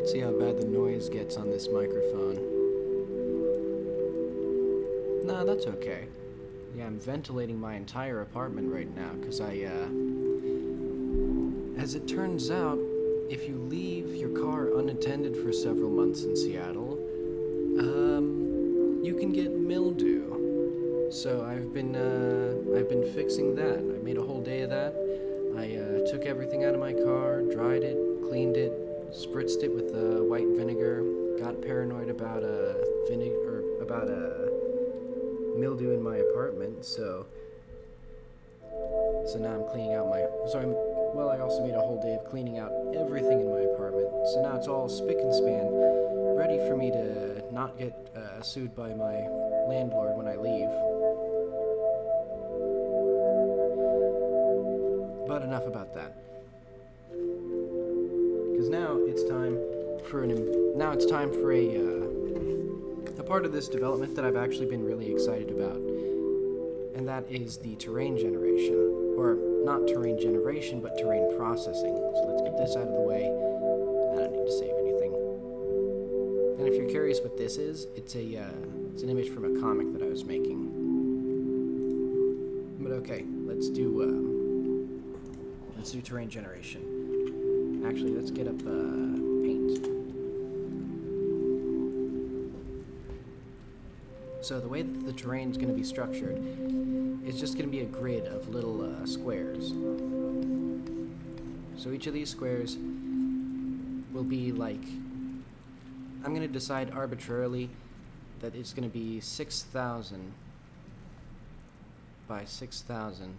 Let's see how bad the noise gets on this microphone. Nah, that's okay. Yeah, I'm ventilating my entire apartment right now, because as it turns out, if you leave your car unattended for several months in Seattle, you can get mildew. So I've been fixing that. I made a whole day of that. I took everything out of my car, dried it, cleaned it, spritzed it with white vinegar. Got paranoid about mildew in my apartment. So now I'm cleaning out my. I also made a whole day of cleaning out everything in my apartment. So now it's all spick and span, ready for me to not get sued by my landlord when I leave. But enough about that. Because now it's time for a part of this development that I've actually been really excited about, and that is the terrain generation, or not terrain generation, but terrain processing. So let's get this out of the way. I don't need to save anything. And if you're curious what this is, it's an image from a comic that I was making. But okay, let's do terrain generation. Actually, let's get up paint. So the way that the terrain is going to be structured is just going to be a grid of little squares. So each of these squares will be like, I'm going to decide arbitrarily that it's going to be 6,000 by 6,000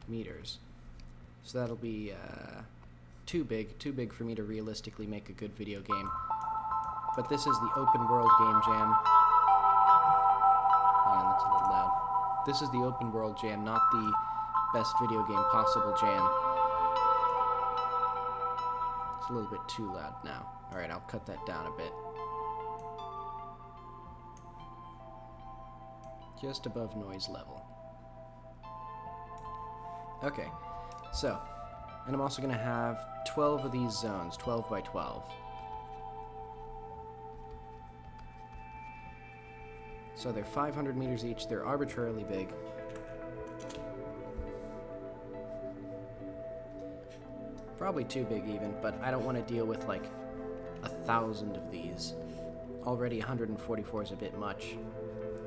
meters. So that'll be too big for me to realistically make a good video game. But this is the open world game jam. Man, that's a little loud. This is the open world jam, not the best video game possible jam. It's a little bit too loud now. Alright, I'll cut that down a bit. Just above noise level. Okay, so, and I'm also going to have 12 of these zones, 12 by 12. So they're 500 meters each, they're arbitrarily big. Probably too big even, but I don't want to deal with like 1,000 of these. Already 144 is a bit much.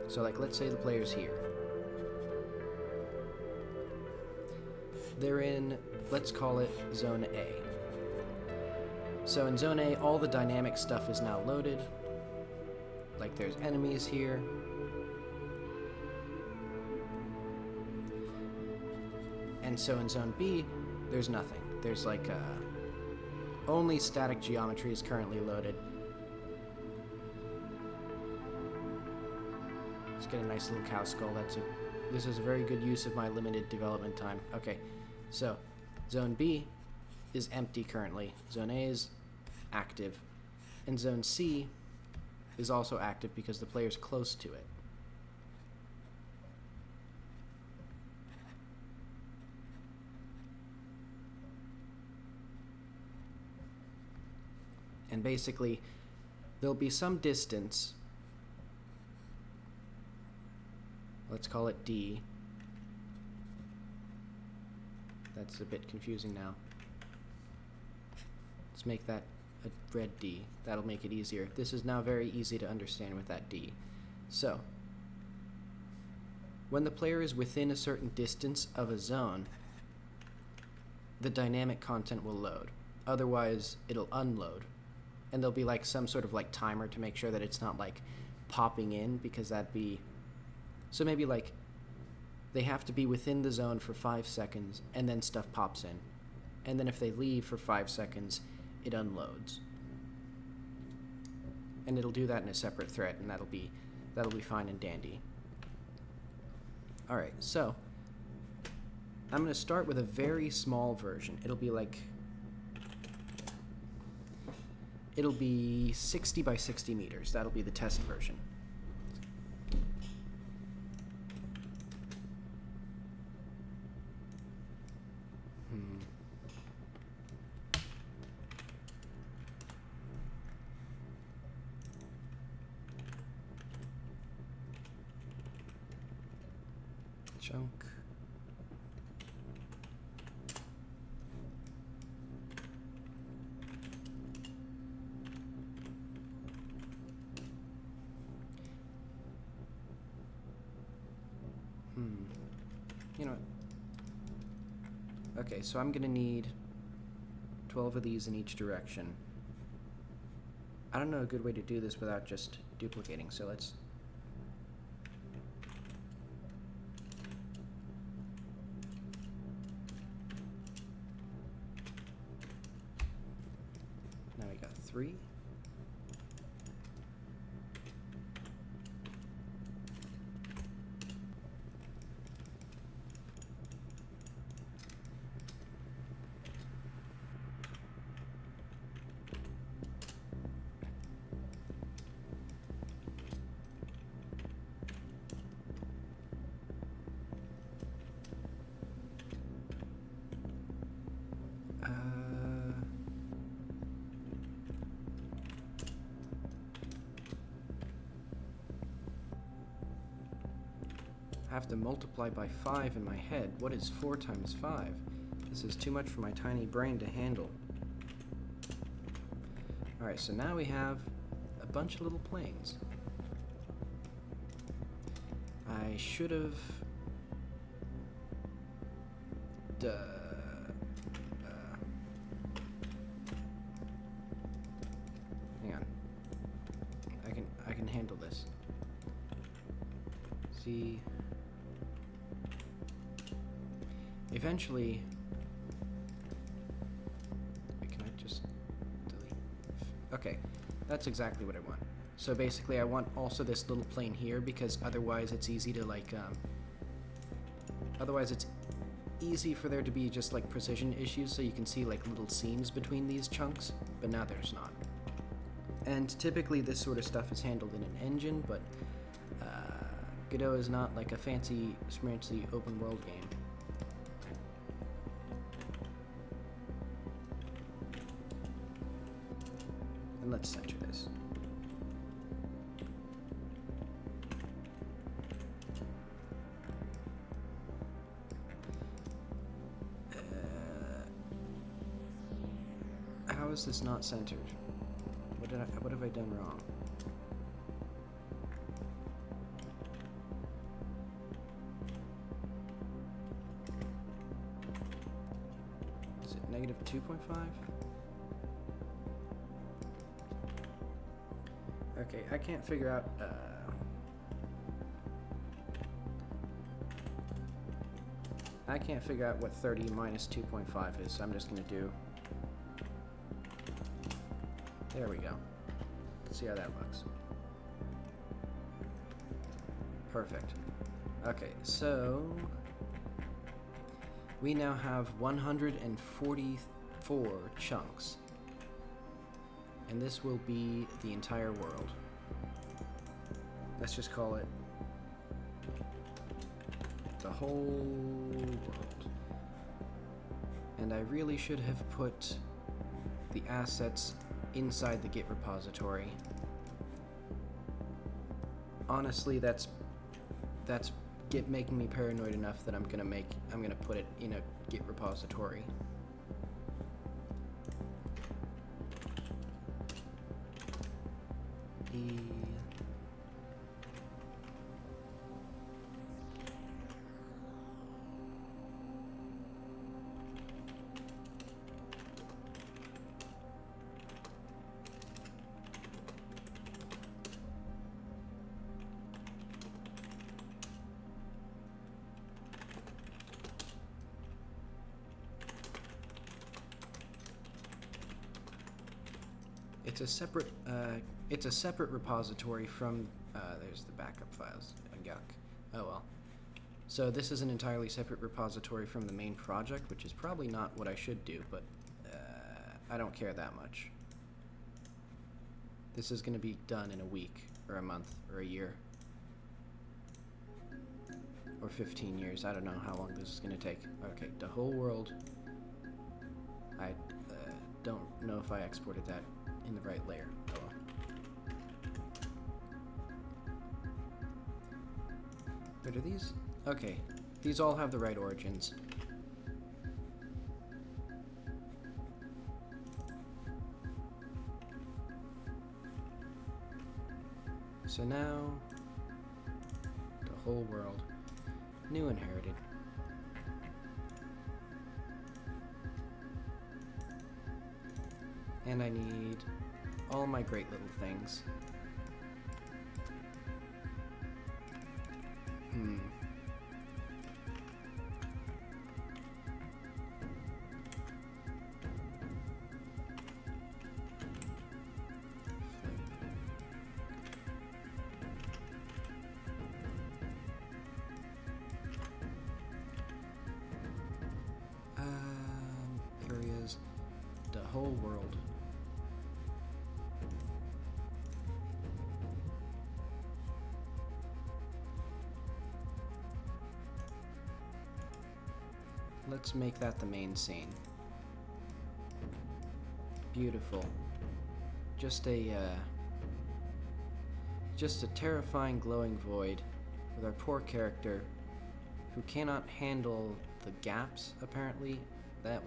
So like, let's say the player's here. They're in, let's call it Zone A. So in Zone A, all the dynamic stuff is now loaded. Like there's enemies here. And so in Zone B, there's nothing. There's like only static geometry is currently loaded. Let's get a nice little cow skull. This is a very good use of my limited development time. Okay, so Zone B is empty currently. Zone A is active. And Zone C is also active because the player's close to it. And basically, there'll be some distance, let's call it D. That's a bit confusing now. Let's make that a red D. That'll make it easier. This is now very easy to understand with that D. So, when the player is within a certain distance of a zone, the dynamic content will load. Otherwise, it'll unload. And there'll be like some sort of like timer to make sure that it's not like popping in, because that'd be... So maybe like they have to be within the zone for 5 seconds and then stuff pops in. And then if they leave for 5 seconds, it unloads. And it'll do that in a separate thread, and that'll be fine and dandy. Alright, so I'm going to start with a very small version. It'll be 60 by 60 meters. That'll be the test version. Chunk. You know what? Okay, so I'm gonna need 12 of these in each direction. I don't know a good way to do this without just duplicating, so let's... Now we got 3. I have to multiply by 5 in my head. What is 4 times 5? This is too much for my tiny brain to handle. Alright, so now we have a bunch of little planes. I should have... hang on. I can handle this. See... Eventually, can I just delete? Okay, that's exactly what I want. So basically I want also this little plane here because otherwise it's easy to like, otherwise it's easy for there to be just like precision issues so you can see like little seams between these chunks, but now there's not. And typically this sort of stuff is handled in an engine, but Godot is not like a fancy schmancy open world game. And let's center this. How is this not centered? What have I done wrong? Is it negative 2.5? Okay, I can't figure out, I can't figure out what 30 minus 2.5 is, so I'm just gonna do... There we go. Let's see how that looks. Perfect. Okay, so... we now have 144 chunks. And this will be the entire world. Let's just call it the whole world. And I really should have put the assets inside the Git repository. Honestly, that's Git making me paranoid enough that I'm gonna put it in a Git repository. It's a separate repository from, there's the backup files, yuck, oh well. So this is an entirely separate repository from the main project, which is probably not what I should do, but I don't care that much. This is going to be done in a week, or a month, or a year. Or 15 years, I don't know how long this is going to take. Okay, the whole world. I don't know if I exported that in the right layer. Oh well. But are these? Okay, These all have the right origins. So now, the whole world, new inherited. And I need all my great little things. Areas, the whole world. Let's make that the main scene. Beautiful. Just a terrifying glowing void with our poor character who cannot handle the gaps, apparently. That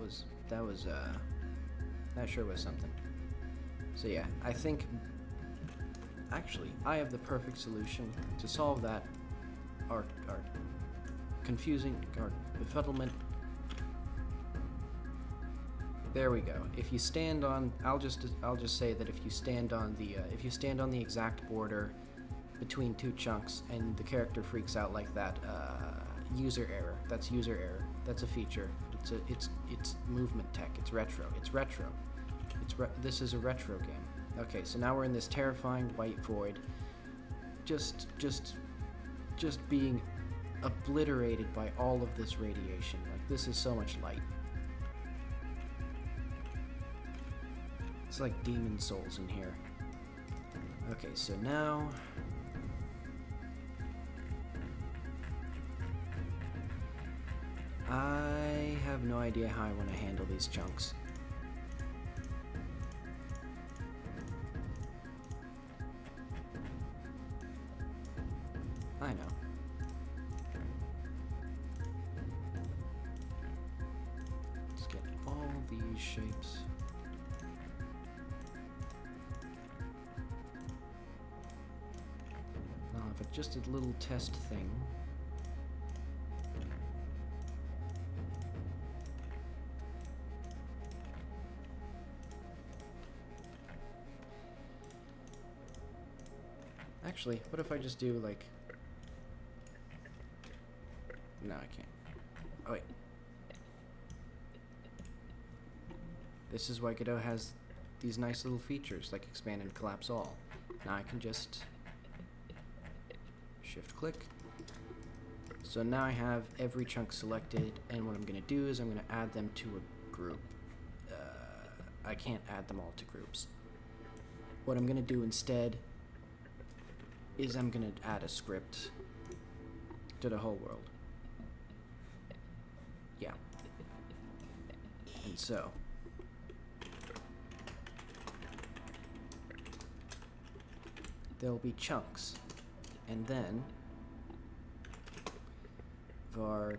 sure was something. So yeah, I think actually I have the perfect solution to solve that our confusing our befuddlement. There we go. If you stand on, I'll just say that if you stand on the exact border between two chunks and the character freaks out like that, user error. That's user error. That's a feature. It's movement tech. It's retro. This is a retro game. Okay, so now we're in this terrifying white void, just being obliterated by all of this radiation. Like, this is so much light. It's like demon souls in here. Okay, so now I have no idea how I want to handle these chunks. I know. Let's get all these shapes. Now, if it's just a little test thing. Actually, what if I just do like... No, I can't. Oh, wait. This is why Godot has these nice little features, like expand and collapse all. Now I can just shift-click. So now I have every chunk selected, and what I'm going to do is I'm going to add them to a group. I can't add them all to groups. What I'm going to do instead is I'm going to add a script to the whole world. Yeah. And so there'll be chunks, and then var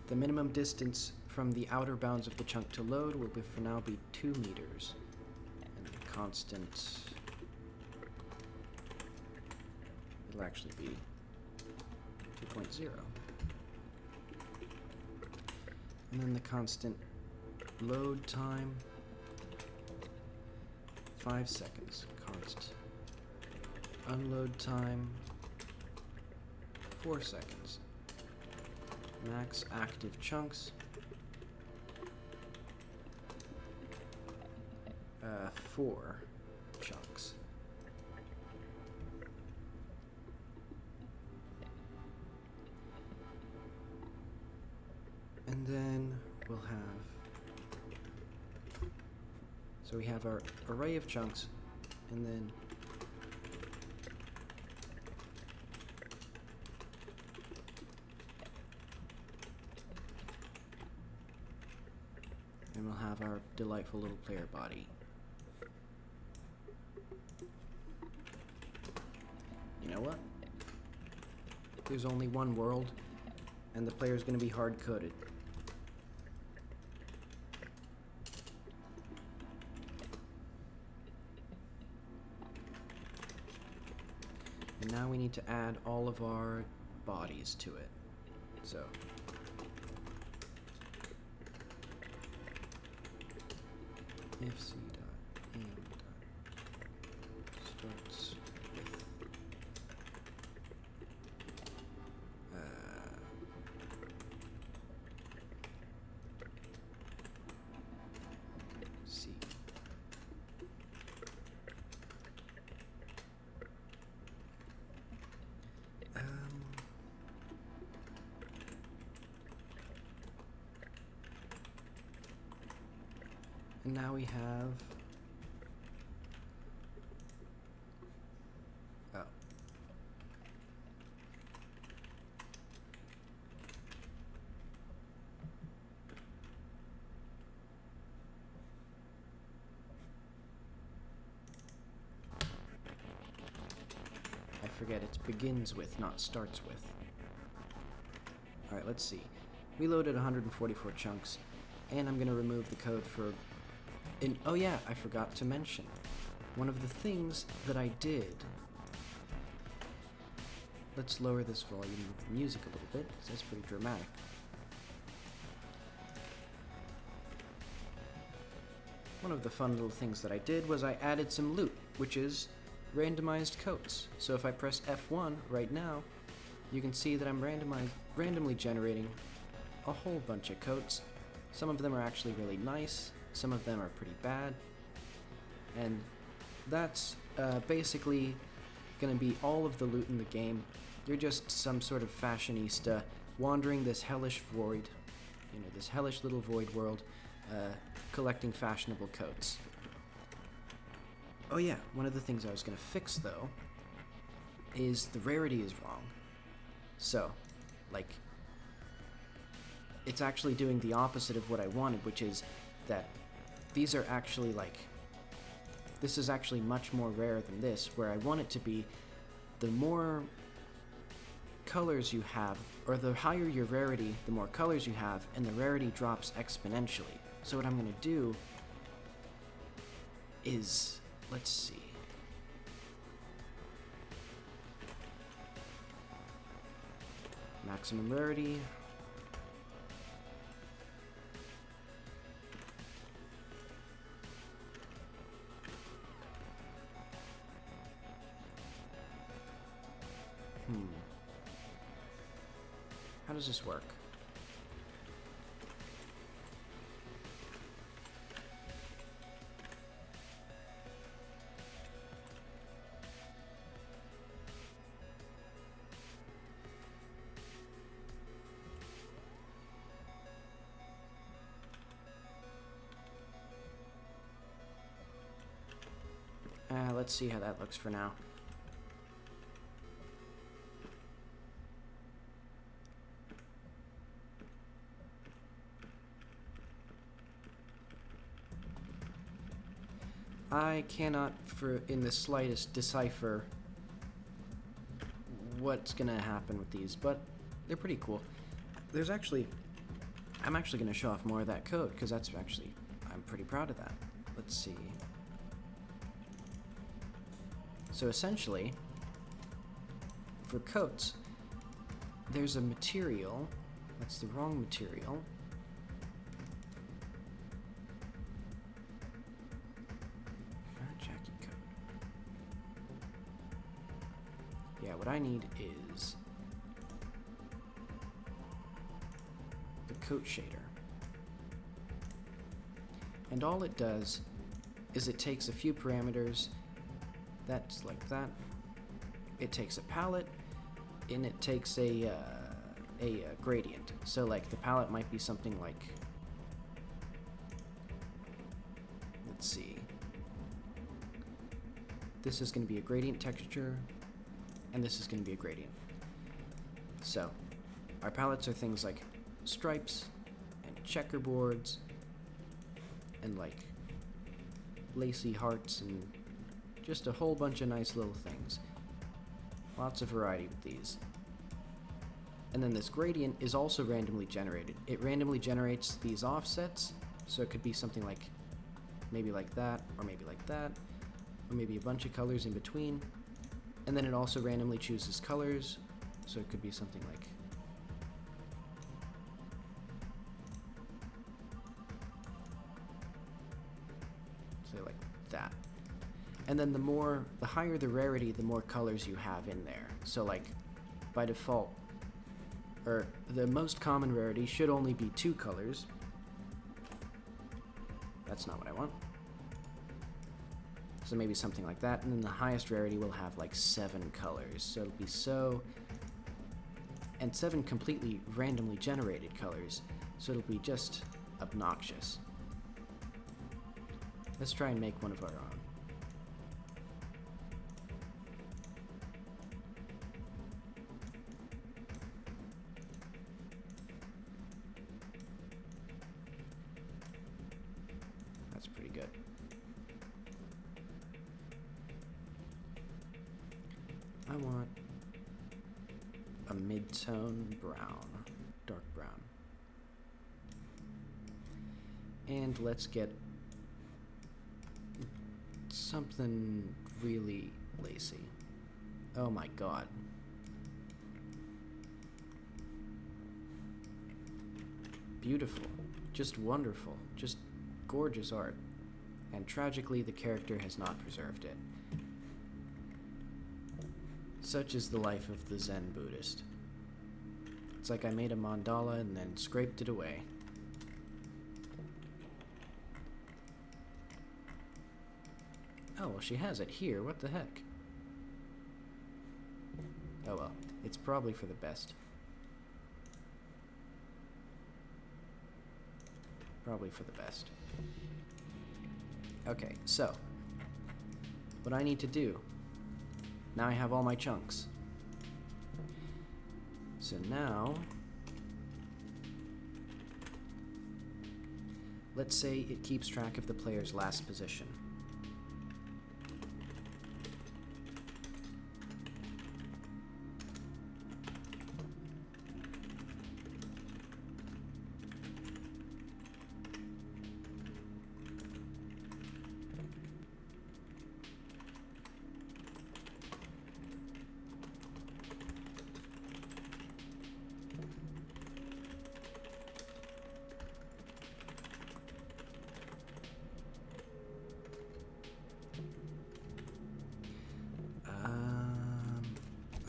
the minimum distance from the outer bounds of the chunk to load will be, for now, be 2 meters. And the constant, it'll actually be 2.0. And then the constant load time, 5 seconds. Const unload time, 4 seconds. Max active chunks, 4 chunks. And then we'll have, so we have our array of chunks, and then and we'll have our delightful little player body. You know what? There's only one world, and the player's going to be hard-coded. And now we need to add all of our bodies to it. So if c dot aim dot starts with c. And now we have I forget, it begins with, not starts with. Alright, let's see. We loaded 144 chunks, and I'm going to remove the code for... oh yeah, I forgot to mention. One of the things that I did... Let's lower this volume of the music a little bit, because that's pretty dramatic. One of the fun little things that I did was I added some loot, which is randomized coats. So if I press F1 right now, you can see that I'm randomly generating a whole bunch of coats. Some of them are actually really nice, some of them are pretty bad, and that's basically going to be all of the loot in the game. You're just some sort of fashionista wandering this hellish void, this hellish little void world, collecting fashionable coats. Oh yeah, one of the things I was going to fix, though, is the rarity is wrong. So, it's actually doing the opposite of what I wanted, which is that these are actually, this is actually much more rare than this, where I want it to be the more colors you have, or the higher your rarity, the more colors you have, and the rarity drops exponentially. So what I'm going to do is, let's see. Maximum rarity. How does this work? Let's see how that looks for now. I cannot in the slightest decipher what's gonna happen with these, but they're pretty cool. I'm actually gonna show off more of that code, because I'm pretty proud of that. Let's see. So essentially, for coats, there's a material, that's the wrong material. Yeah, what I need is the coat shader. And all it does is it takes a few parameters, that's like that. It takes a palette, and it takes a gradient. So the palette might be something like, let's see. This is going to be a gradient texture, and this is going to be a gradient. So, our palettes are things like stripes, and checkerboards, and like lacy hearts and just a whole bunch of nice little things. Lots of variety with these. And then this gradient is also randomly generated. It randomly generates these offsets, so it could be something like maybe like that, or maybe like that, or maybe a bunch of colors in between. And then it also randomly chooses colors, so it could be something like say like that. And then the higher the rarity, the more colors you have in there. So like by default, or the most common rarity should only be 2 colors. That's not what I want. So maybe something like that, and then the highest rarity will have like 7 colors. So it'll be and 7 completely randomly generated colors. So it'll be just obnoxious. Let's try and make one of our own. That's pretty good. I want a mid-tone brown, dark brown. And let's get something really lacy. Oh my god. Beautiful. Just wonderful. Just gorgeous art. And tragically, the character has not preserved it. Such is the life of the Zen Buddhist. It's like I made a mandala and then scraped it away. Oh, well, she has it here. What the heck? Oh well, it's probably for the best. Probably for the best. Okay, so what I need to do, now I have all my chunks. So now, let's say it keeps track of the player's last position.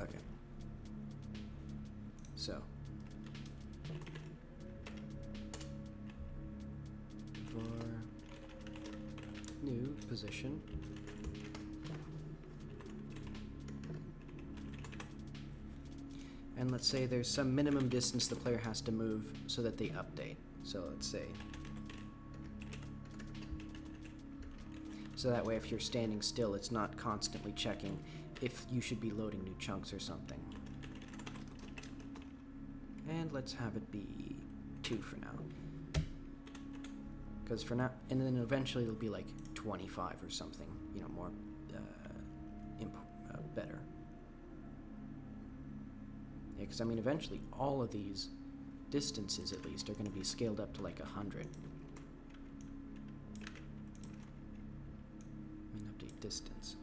Okay. So, for new position, and let's say there's some minimum distance the player has to move so that they update. So let's say, so that way if you're standing still, it's not constantly checking if you should be loading new chunks or something. And let's have it be 2 for now. Because for now, and then eventually it'll be like 25 or something, you know, more better. Yeah, because I mean, eventually all of these distances at least are going to be scaled up to like 100. I mean, update distance.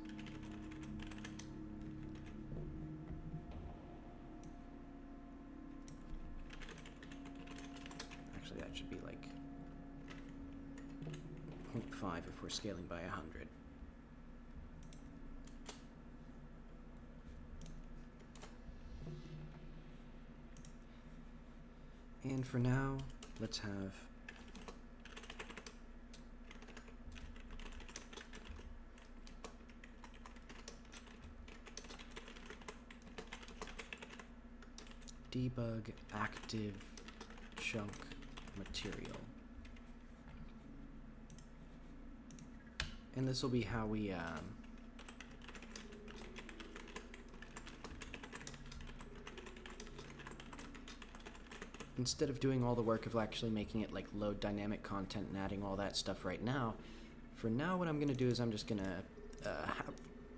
Actually, that should be like 0.5 if we're scaling by 100. And for now, let's have debug active chunk material. And this will be how we instead of doing all the work of actually making it like load dynamic content and adding all that stuff right now, for now what I'm going to do is I'm just going to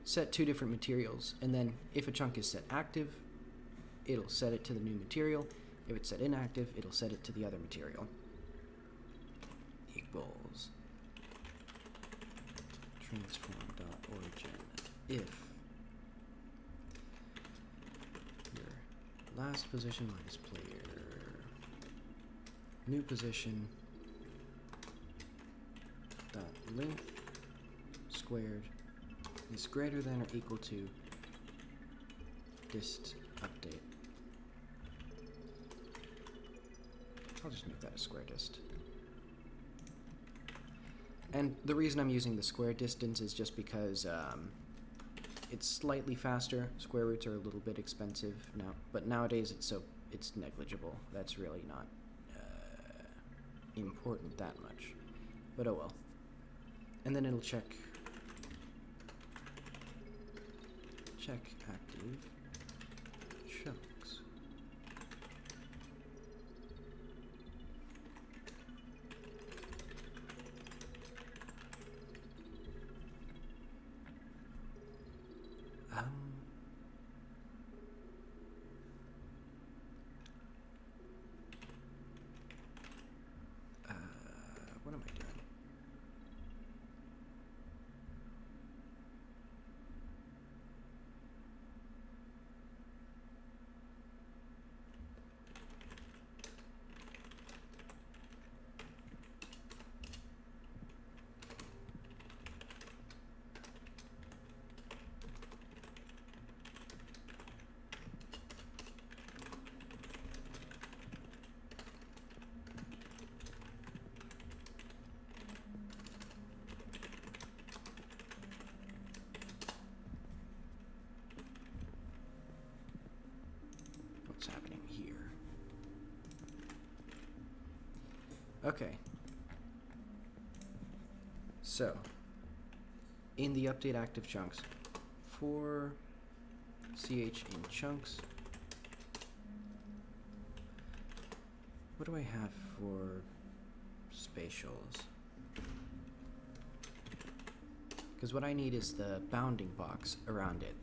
set two different materials, and then if a chunk is set active, it'll set it to the new material. If it's set inactive, it'll set it to the other material. Equals transform.origin if your last position minus player new position dot length squared is greater than or equal to dist update. I'll just make that a square dist. And the reason I'm using the square distance is just because it's slightly faster. Square roots are a little bit expensive now, but nowadays it's negligible. That's really not important that much. But oh well. And then it'll check active chunks. What am I doing? What's happening here? Okay. So, in the update active chunks, for ch in chunks, what do I have for spatials? Because what I need is the bounding box around it.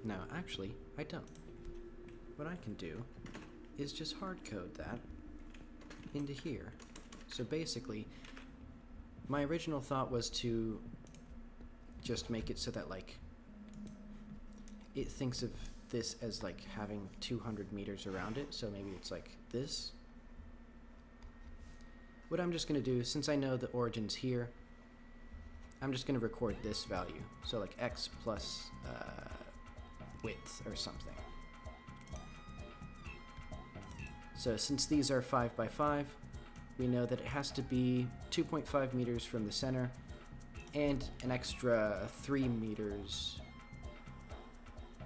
No, actually, I don't. What I can do is just hard code that into here. So basically, my original thought was to just make it so that, like, it thinks of this as, like, having 200 meters around it, so maybe it's like this. What I'm just going to do, since I know the origin's here, I'm just going to record this value. So, like, x plus width or something. So since these are 5 by 5, we know that it has to be 2.5 meters from the center and an extra 3 meters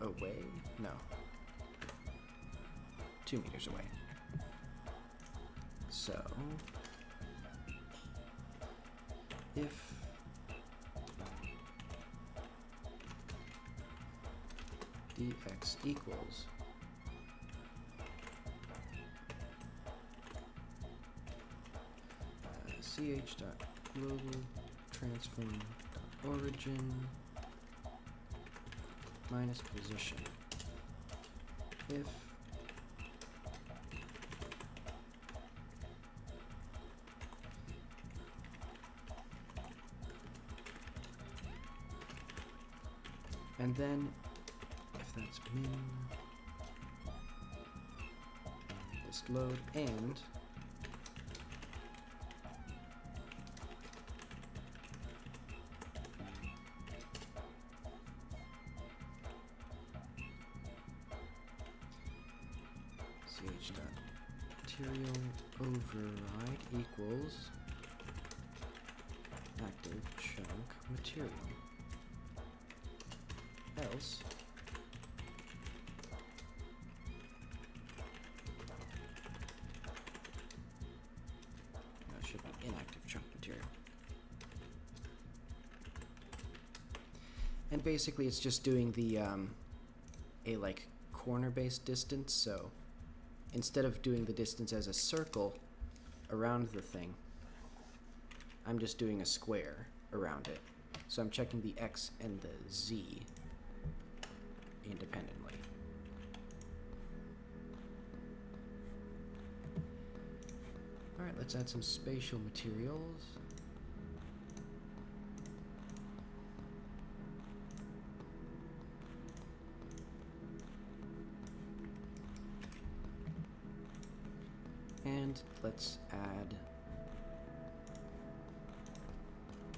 away? No. 2 meters away. So if dx equals ch.global transform.origin minus position if and then if that's min this load and ch.material override equals active chunk material. Else that should be inactive chunk material. And basically it's just doing the a like corner-based distance, so instead of doing the distance as a circle around the thing, I'm just doing a square around it. So I'm checking the X and the Z independently. Alright, let's add some spatial materials. And let's add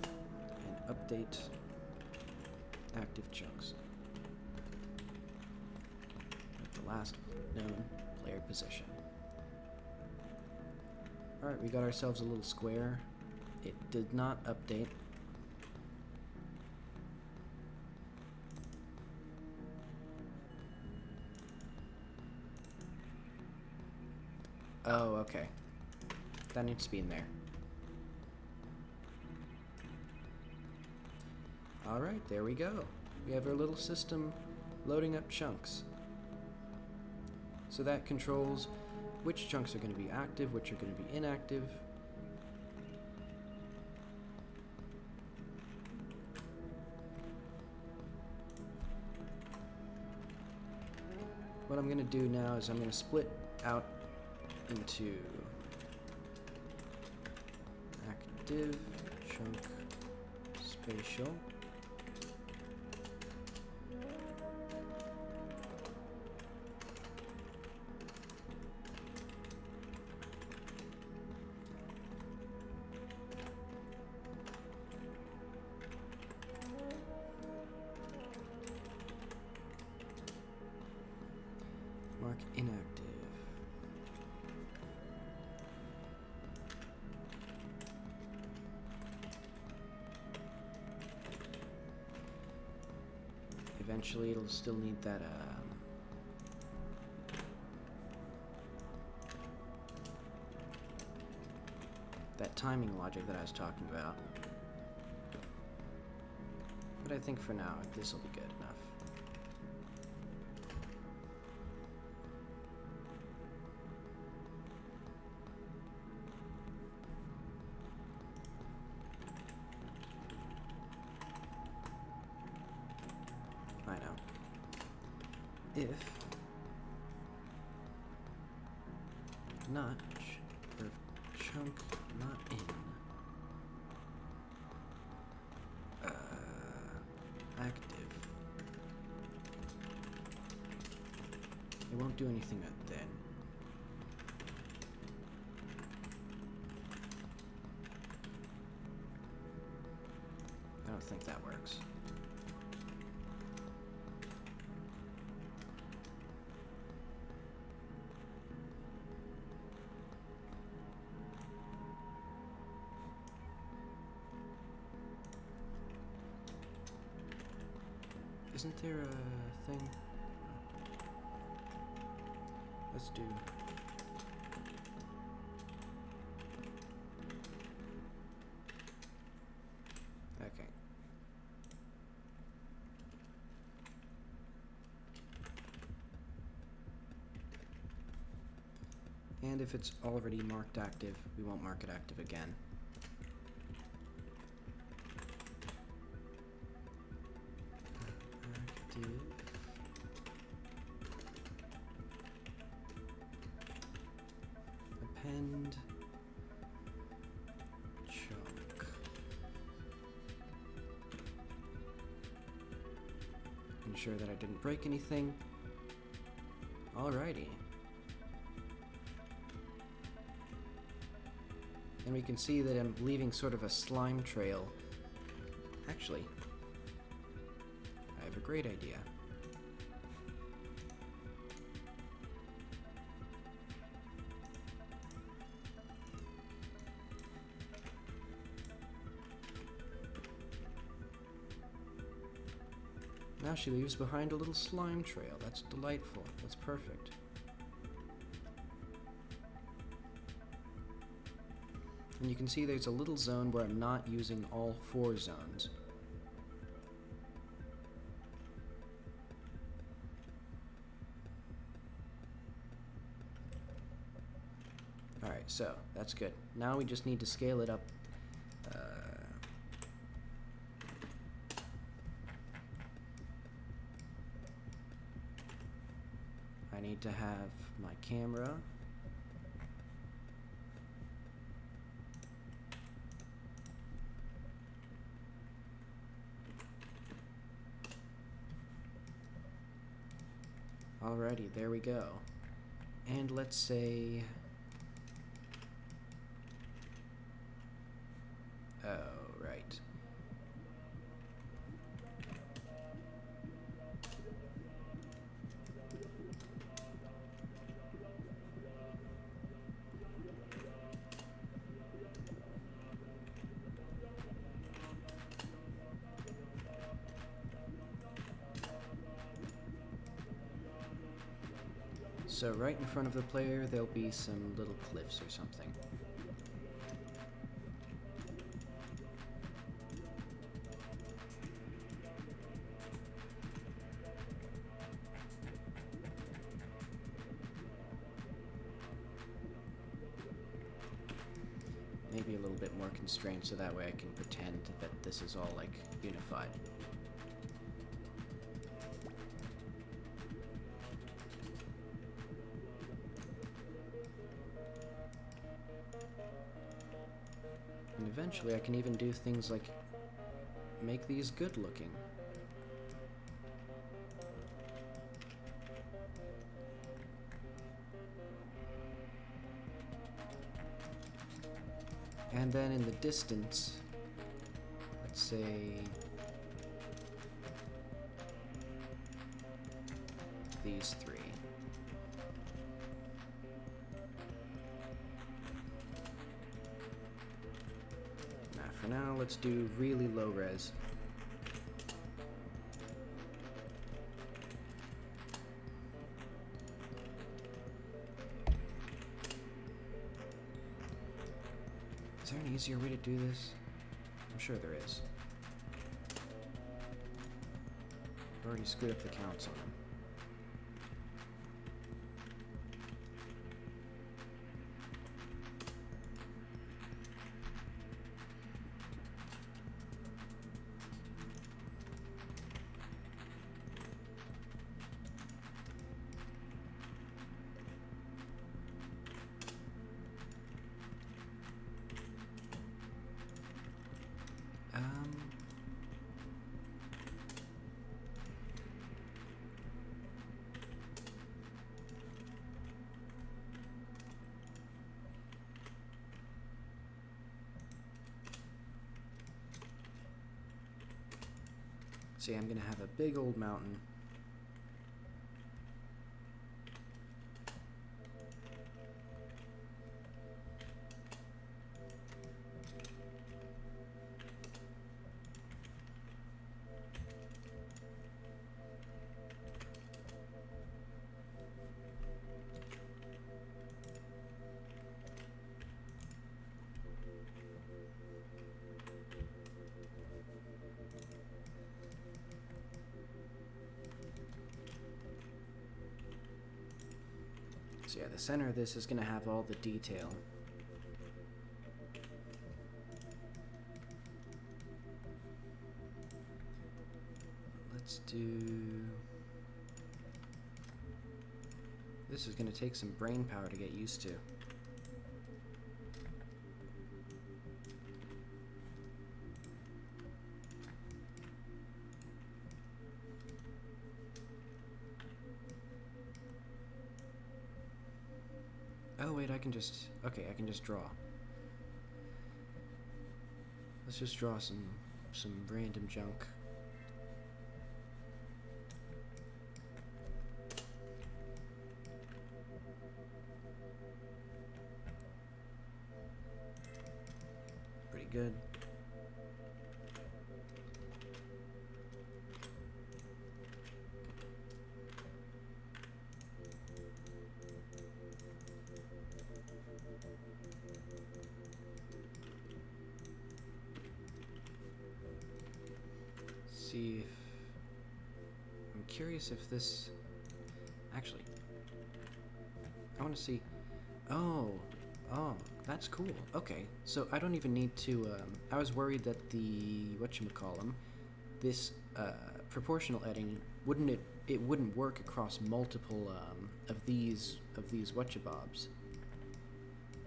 and update active chunks at the last known player position. Alright, we got ourselves a little square. It did not update. Oh, okay. That needs to be in there. Alright, there we go. We have our little system loading up chunks. So that controls which chunks are going to be active, which are going to be inactive. What I'm going to do now is I'm going to split out into active chunk spatial. Mark inactive. Eventually it'll still need that timing logic that I was talking about. But I think for now this will be good enough. I know. If notch or chunk not in active, it won't do anything then. I don't think that works. Isn't there a thing? Let's do... Okay. And if it's already marked active, we won't mark it active again. Append chunk. Ensure that I didn't break anything. Alrighty. And we can see that I'm leaving sort of a slime trail. Actually, I have a great idea. Now she leaves behind a little slime trail. That's delightful. That's perfect. And you can see there's a little zone where I'm not using all 4 zones. Alright, so that's good. Now we just need to scale it up. I need to have my camera. Alrighty, there we go. And let's say... Oh, right. So right in front of the player, there'll be some little cliffs or something. Maybe a little bit more constrained so that way I can pretend that this is all, like, unified. And eventually I can even do things like make these good looking. And then in the distance, let's say these three. For now, let's do really low res. Is there an easier way to do this? I'm sure there is. I've already screwed up the counts on them. See, I'm gonna have a big old mountain. So yeah, the center of this is going to have all the detail. Let's do... This is going to take some brain power to get used to. Oh wait, I can just... Okay, I can just draw. Let's just draw some random junk. Pretty good. See if... I'm curious if this... Actually, I want to see... Oh, Oh, that's cool. Okay, so I don't even need to. I was worried that the whatchamacallem, this proportional editing it wouldn't work across multiple of these whatchabobs.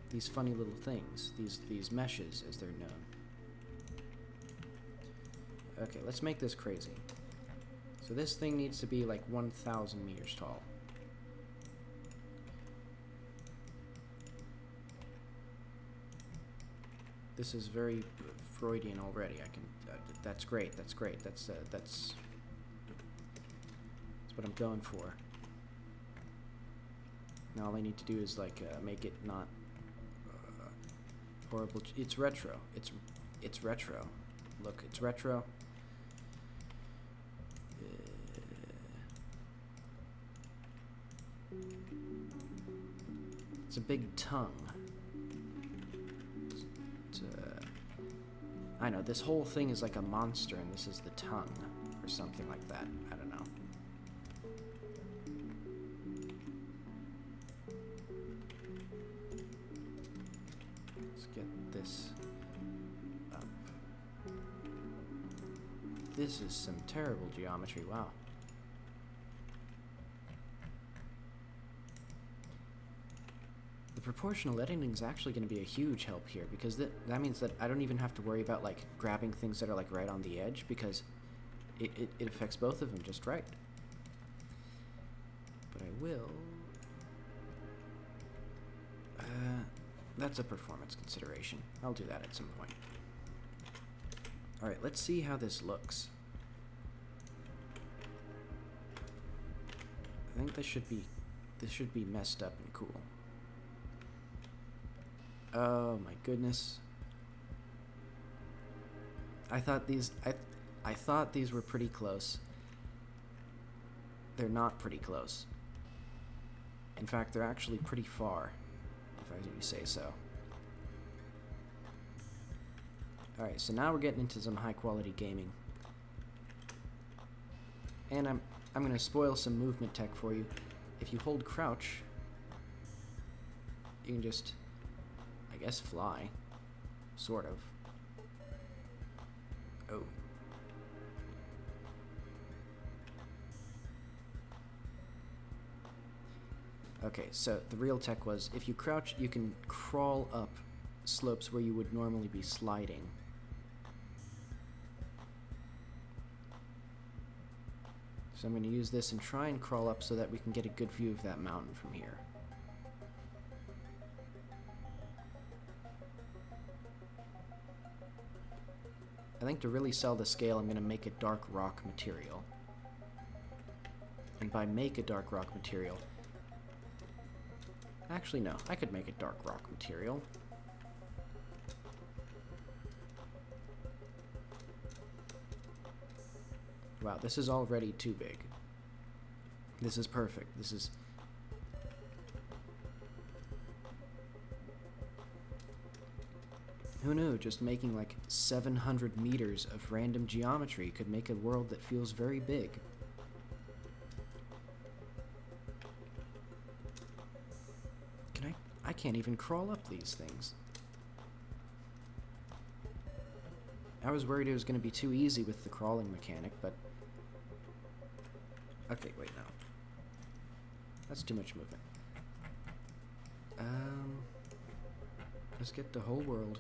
These funny little things, these meshes as they're known. Okay, let's make this crazy. So this thing needs to be like 1,000 meters tall. This is very Freudian already. I can. That's great. That's great. That's what I'm going for. Now all I need to do is like make it not horrible. It's retro. It's retro. Look, it's retro. It's a big tongue. I know, this whole thing is like a monster and this is the tongue, or something like that. I don't know. Let's get this up. This is some terrible geometry, wow. The proportional editing is actually going to be a huge help here, because that means that I don't even have to worry about like grabbing things that are like right on the edge, because it affects both of them just right. But I will. That's a performance consideration. I'll do that at some point. All right, let's see how this looks. I think this should be messed up and cool. Oh my goodness. I thought these were pretty close. They're not pretty close. In fact, they're actually pretty far, if I do say so. Alright, so now we're getting into some high quality gaming. And I'm gonna spoil some movement tech for you. If you hold crouch, you can just, I guess, fly. Sort of. Oh. Okay, so the real tech was, if you crouch, you can crawl up slopes where you would normally be sliding. So I'm going to use this and try and crawl up so that we can get a good view of that mountain from here. I think to really sell the scale, I'm going to make a dark rock material. And by make a dark rock material... Actually, no. I could make a dark rock material. Wow, this is already too big. This is perfect. This is... Who knew just making like 700 meters of random geometry could make a world that feels very big. I can't even crawl up these things. I was worried it was going to be too easy with the crawling mechanic, but... Okay, wait, no. That's too much movement. Let's get the whole world.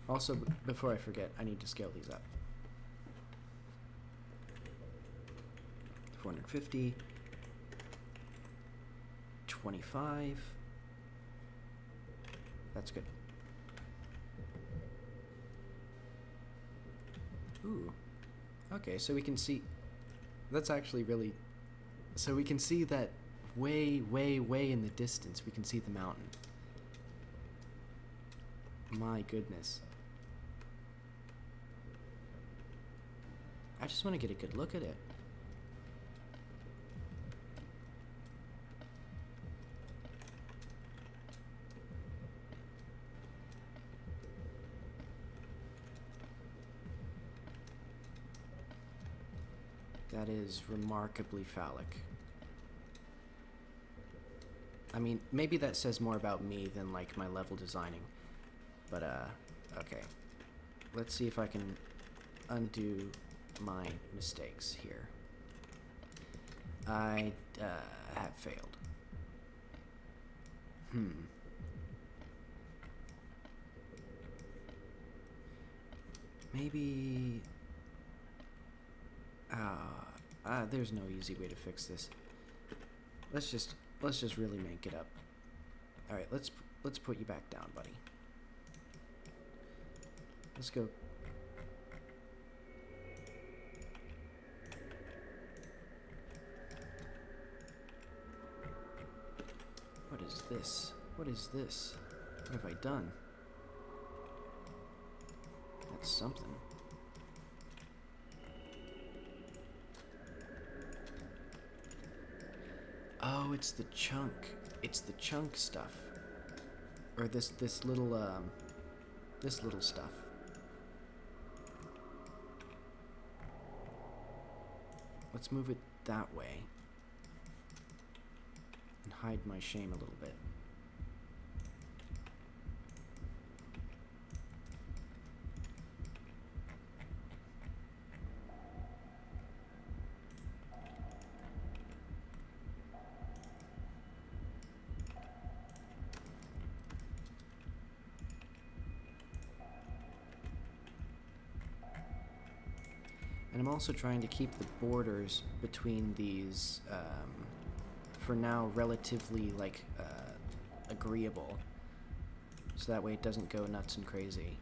Also, before I forget, I need to scale these up. 450, 25. That's good. Ooh. Okay, so we can see... That's actually really... So we can see that way, way, way in the distance, we can see the mountain. My goodness. I just want to get a good look at it. That is remarkably phallic. I mean, maybe that says more about me than, like, my level designing. But, okay. Let's see if I can undo my mistakes here. I, have failed. Maybe... there's no easy way to fix this. Let's just really make it up. Alright, let's put you back down, buddy. Let's go. What is this? What is this? What have I done? That's something. Oh, it's the chunk. It's the chunk stuff. Or this little stuff. Let's move it that way. And hide my shame a little bit. And I'm also trying to keep the borders between these, for now, relatively, like, agreeable. So that way it doesn't go nuts and crazy.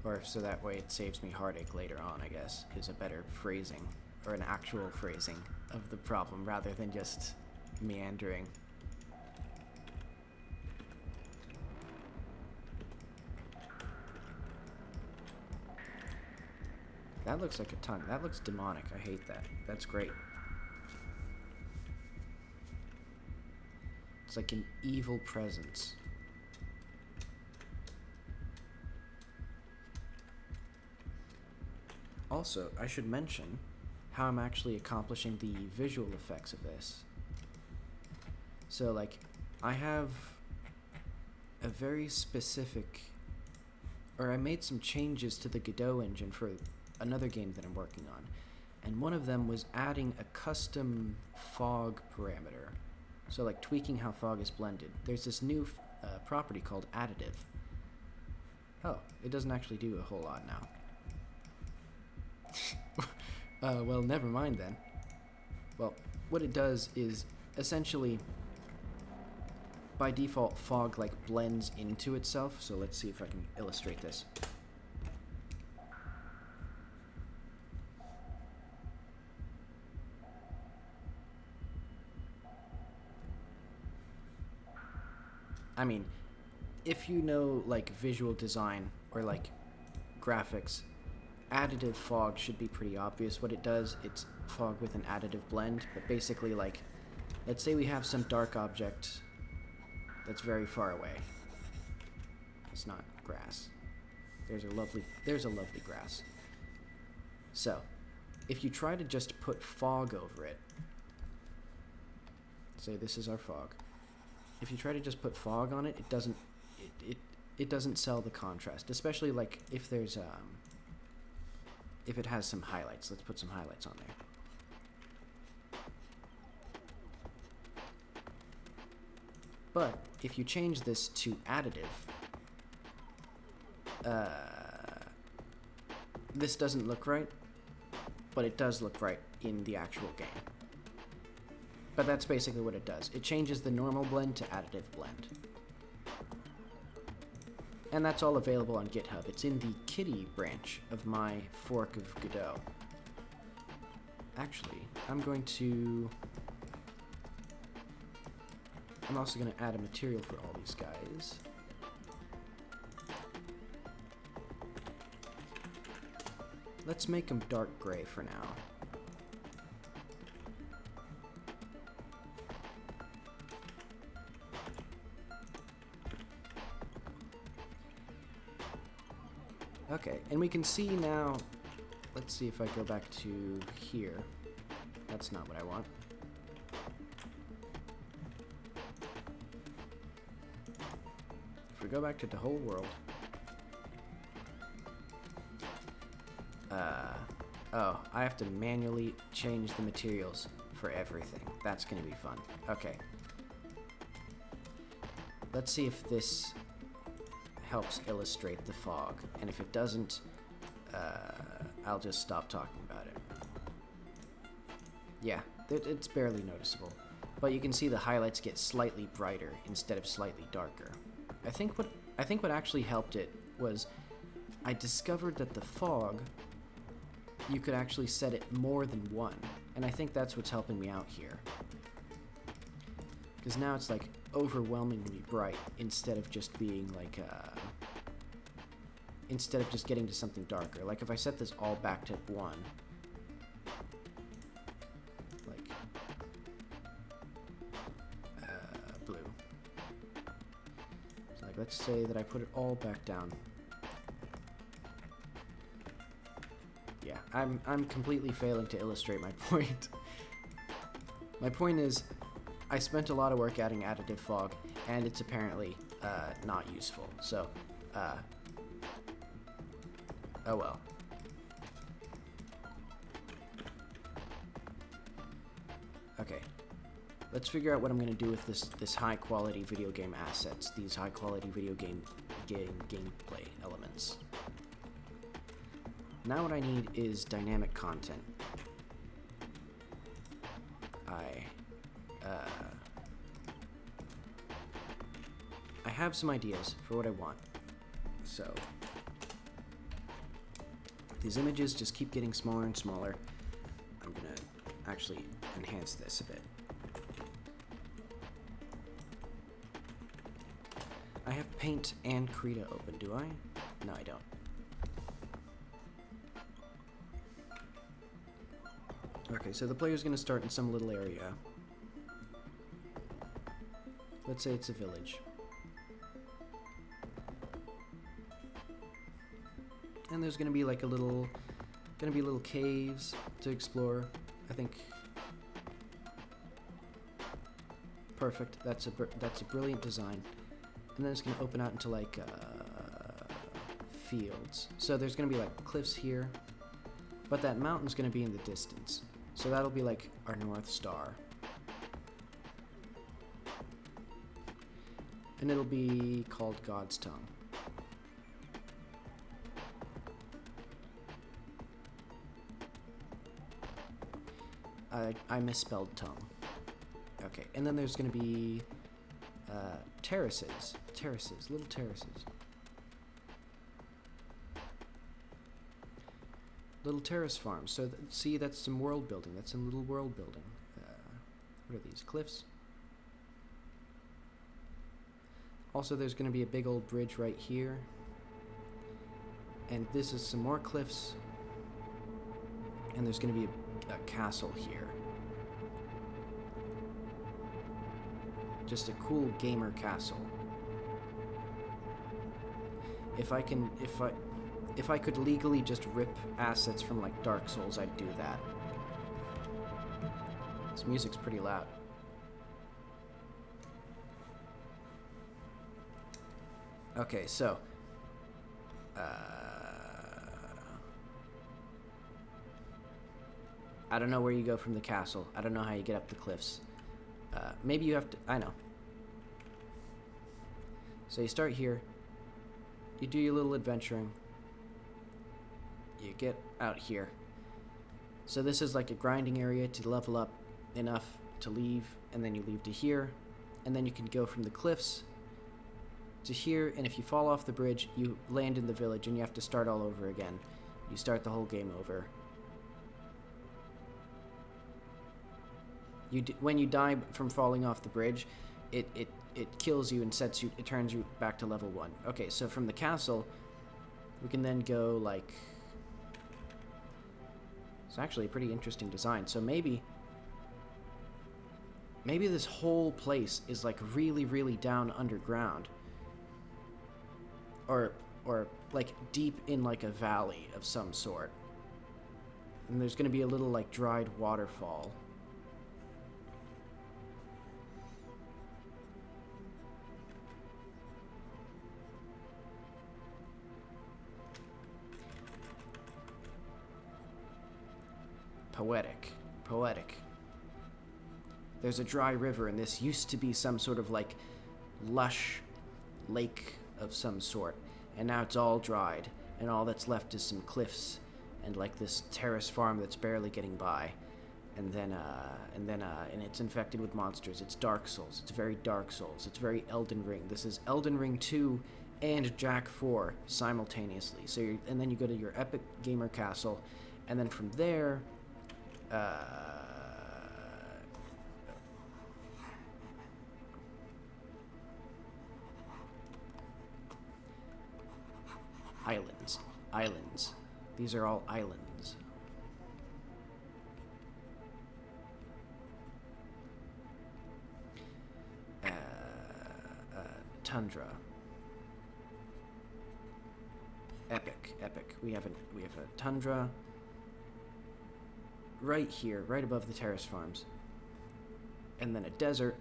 Or so that way it saves me heartache later on, I guess, is a better phrasing, or an actual phrasing of the problem, rather than just meandering. That looks like a tongue. That looks demonic. I hate that. That's great. It's like an evil presence. Also, I should mention how I'm actually accomplishing the visual effects of this. So, like, I have a very specific... Or I made some changes to the Godot engine for another game that I'm working on, and one of them was adding a custom fog parameter, so like tweaking how fog is blended. There's this new property called additive. Oh, it doesn't actually do a whole lot now. Well, never mind then. Well, what it does is essentially by default fog like blends into itself, so let's see if I can illustrate this. I mean, if you know, like, visual design or, like, graphics, additive fog should be pretty obvious what it does. It's fog with an additive blend, but basically, like, let's say we have some dark object that's very far away. It's not grass. There's a lovely grass. So, if you try to just put fog over it, say this is our fog. If you try to just put fog on it, it doesn't sell the contrast, especially like if there's if it has some highlights. Let's put some highlights on there. But if you change this to additive, this doesn't look right, but it does look right in the actual game. But that's basically what it does. It changes the normal blend to additive blend. And that's all available on GitHub. It's in the Kitty branch of my fork of Godot. Actually, I'm also going to add a material for all these guys. Let's make them dark gray for now. Okay, and we can see now, let's see if I go back to here. That's not what I want. If we go back to the whole world, oh, I have to manually change the materials for everything. That's gonna be fun. Okay. Let's see if this helps illustrate the fog, and if it doesn't, I'll just stop talking about it. Yeah, it's barely noticeable, but you can see the highlights get slightly brighter instead of slightly darker. I think what actually helped it was I discovered that the fog, you could actually set it more than one, and I think that's what's helping me out here. Because now it's like overwhelmingly bright instead of just being like instead of just getting to something darker. Like if I set this all back to 1, like blue. So like let's say that I put it all back down. Yeah, I'm completely failing to illustrate my point. My point is, I spent a lot of work adding additive fog, and it's apparently not useful. So, oh well. Okay, let's figure out what I'm going to do with this high quality video game assets, these high quality video game gameplay elements. Now what I need is dynamic content. I have some ideas for what I want. So these images just keep getting smaller and smaller. I'm gonna actually enhance this a bit. I have Paint and Krita open, do I? No, I don't. Okay, so the player's gonna start in some little area. Let's say it's a village. And there's gonna be like little caves to explore. I think. Perfect. That's a brilliant design. And then it's gonna open out into like fields. So there's gonna be like cliffs here, but that mountain's gonna be in the distance. So that'll be like our North Star. And it'll be called God's Tongue. I misspelled tongue. Okay, and then there's going to be terraces, little terraces. Little terrace farms. So see, that's some world building. That's some little world building. What are these? Cliffs? Also, there's going to be a big old bridge right here. And this is some more cliffs. And there's going to be a castle here. Just a cool gamer castle. If I could legally just rip assets from like Dark Souls, I'd do that. This music's pretty loud. Okay, so I don't know where you go from the castle. I don't know how you get up the cliffs. Maybe you have to... I know. So you start here. You do your little adventuring. You get out here. So this is like a grinding area to level up enough to leave, and then you leave to here. And then you can go from the cliffs to here, and if you fall off the bridge, you land in the village, and you have to start all over again. You start the whole game over. When you die from falling off the bridge, it kills you and it turns you back to level 1. Okay, so from the castle, we can then go like... It's actually a pretty interesting design. So maybe this whole place is like really, really down underground. Or or like deep in like a valley of some sort. And there's going to be a little like dried waterfall. Poetic. Poetic. There's a dry river, and this used to be some sort of like lush lake of some sort, and now it's all dried, and all that's left is some cliffs and like this terrace farm that's barely getting by. And it's infected with monsters. It's Dark Souls. It's very Dark Souls. It's very Elden Ring. This is Elden Ring 2 and Jak 4 simultaneously. And then you go to your epic gamer castle, and then from there, islands. These are all islands. Tundra. Epic. We have a tundra right here, right above the terrace farms. And then a desert.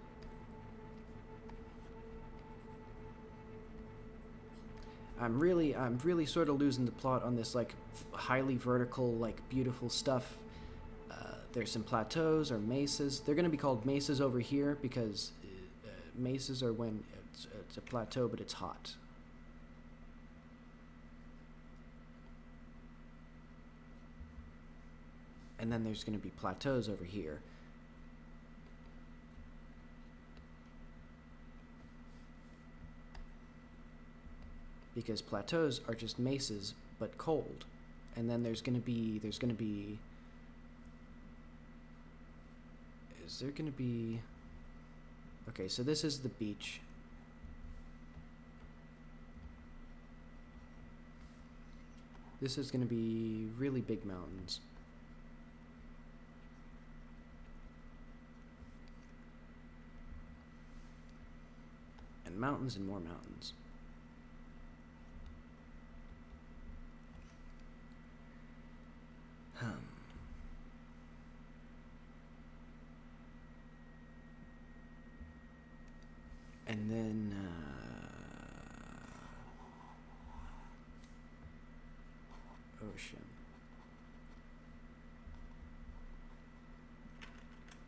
I'm really sort of losing the plot on this like highly vertical, like beautiful stuff. There's some plateaus or mesas. They're going to be called mesas over here because mesas are when it's a plateau, but it's hot. And then there's going to be plateaus over here. Because plateaus are just mesas, but cold. And then is there going to be, okay, so this is the beach. This is going to be really big mountains. And mountains and more mountains. And then, ocean.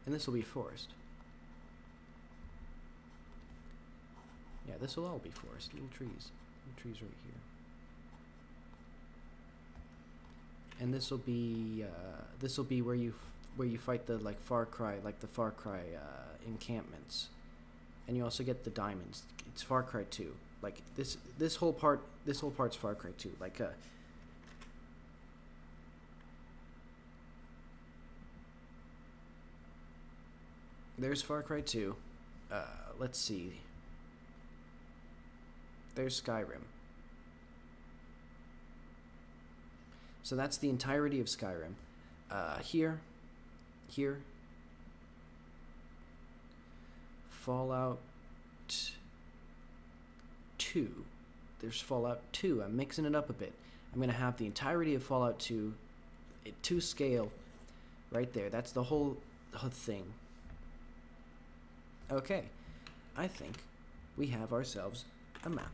And this will be forest. Yeah, this will all be forest. Little trees right here. And this will be where you fight the like Far Cry encampments. And you also get the diamonds. It's Far Cry 2. Like this whole part's Far Cry 2. Like there's Far Cry 2. Let's see. There's Skyrim. So that's the entirety of Skyrim. Here. Fallout 2. There's Fallout 2. I'm mixing it up a bit. I'm going to have the entirety of Fallout 2 to scale right there. That's the whole thing. Okay. I think we have ourselves a map.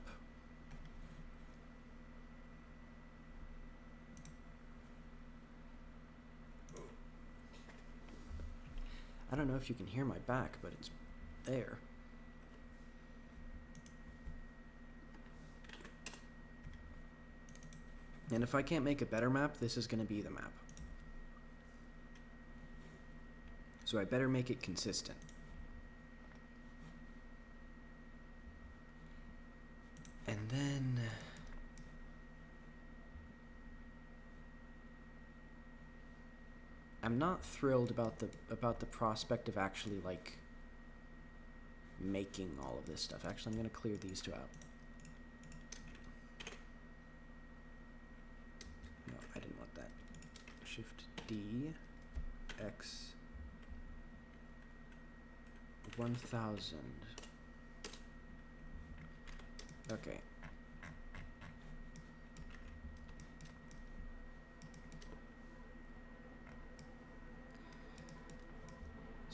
I don't know if you can hear my back, but it's there. And if I can't make a better map, this is going to be the map. So I better make it consistent. And then I'm not thrilled about the prospect of actually like making all of this stuff. Actually, I'm going to clear these two out. No, I didn't want that. Shift D, X, 1000. Okay.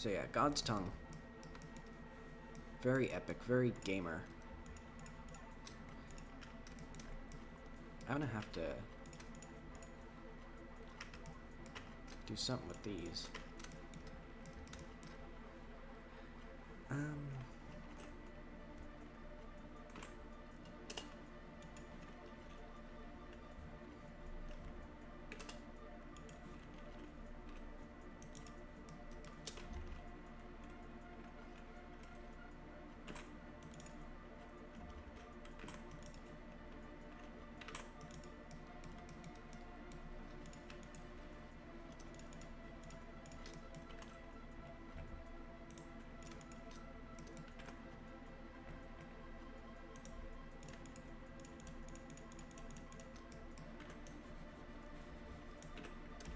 So yeah, God's tongue. Very epic, very gamer. I'm gonna have to do something with these.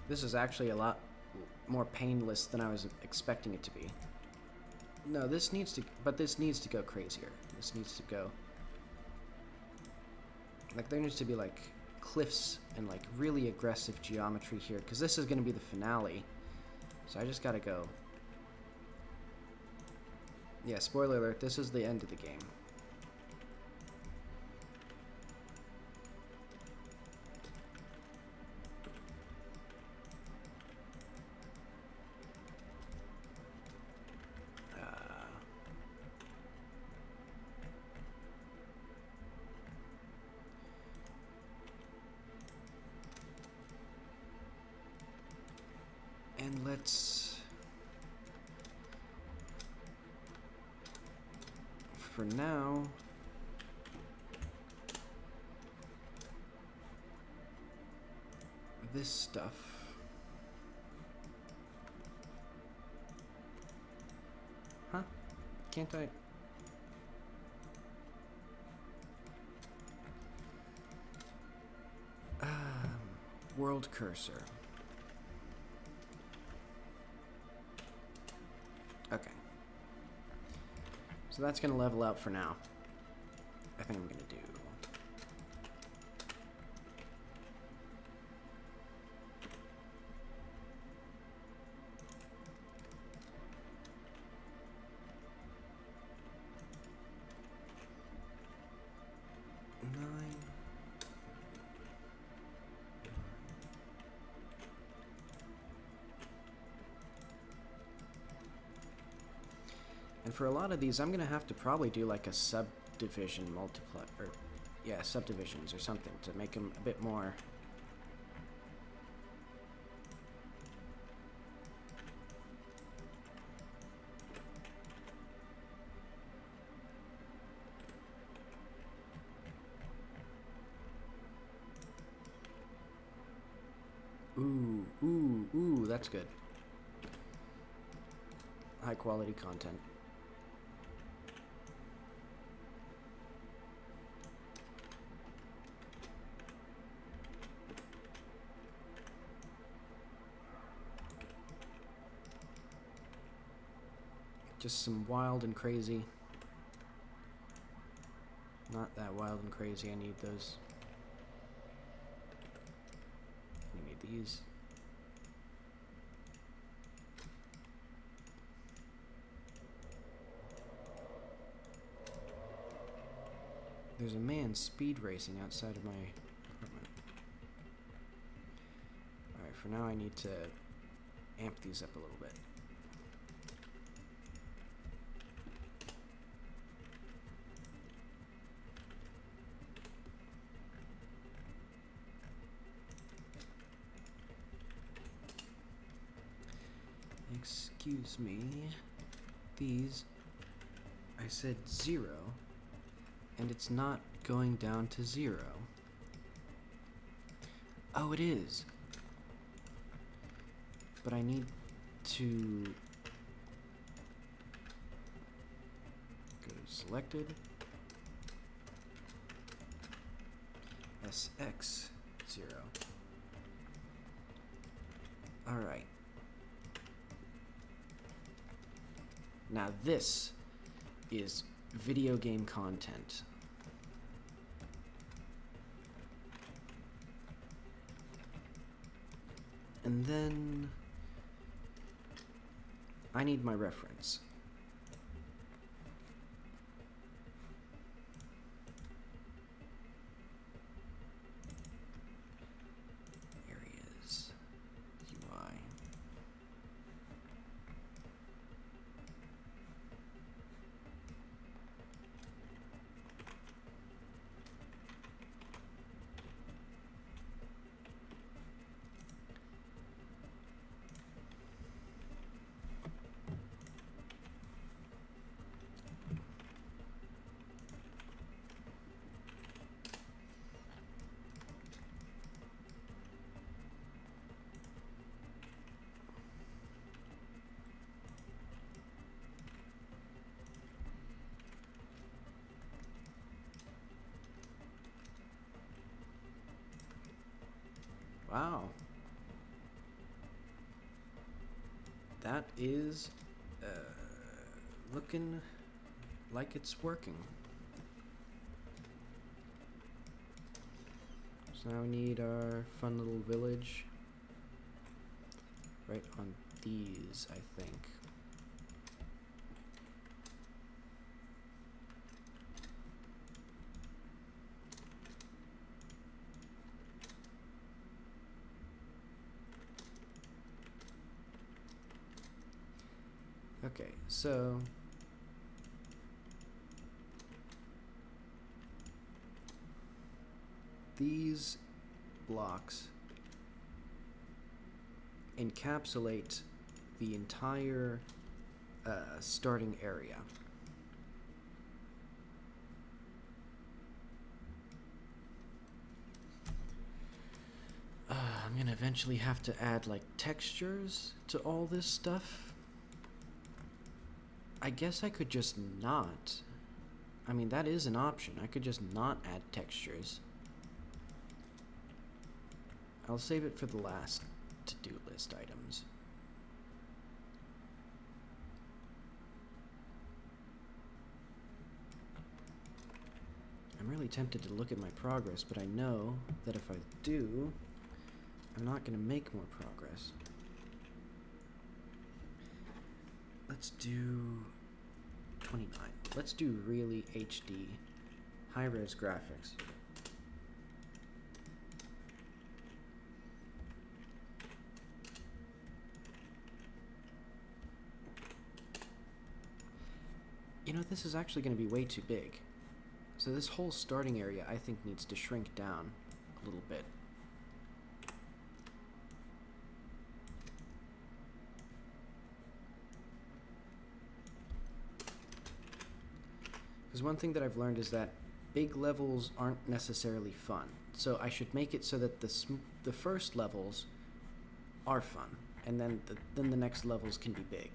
This is actually a lot more painless than I was expecting it to be. No, this needs to, but this needs to go crazier. This needs to go, like, there needs to be, like, cliffs and, like, really aggressive geometry here, because this is going to be the finale. So I just gotta go. Yeah, spoiler alert, this is the end of the game. And let's, for now, this stuff. Huh? Can't I? World cursor. Okay. So that's going to level out for now. I think I'm going to do... And for a lot of these, I'm going to have to probably do like a subdivision multiply, or yeah, subdivisions or something to make them a bit more... Ooh, that's good. High quality content. Just some wild and crazy. Not that wild and crazy, I need those. I need these. There's a man speed racing outside of my apartment. Alright, for now I need to amp these up a little bit. Excuse me. These, I said 0, and it's not going down to 0. Oh, it is. But I need to go to selected, SX 0. All right. Now this is video game content. And then I need my reference. Areas. UI. Wow. That is looking like it's working. So now we need our fun little village right on these, I think. Okay, so these blocks encapsulate the entire starting area. I'm gonna eventually have to add like textures to all this stuff. I guess I could just not. I mean, that is an option. I could just not add textures. I'll save it for the last to-do list items. I'm really tempted to look at my progress, but I know that if I do, I'm not going to make more progress. Let's do 29. Let's do really HD, high-res graphics. You know, this is actually going to be way too big. So this whole starting area, I think, needs to shrink down a little bit. Because one thing that I've learned is that big levels aren't necessarily fun. So I should make it so that the first levels are fun, and then the next levels can be big.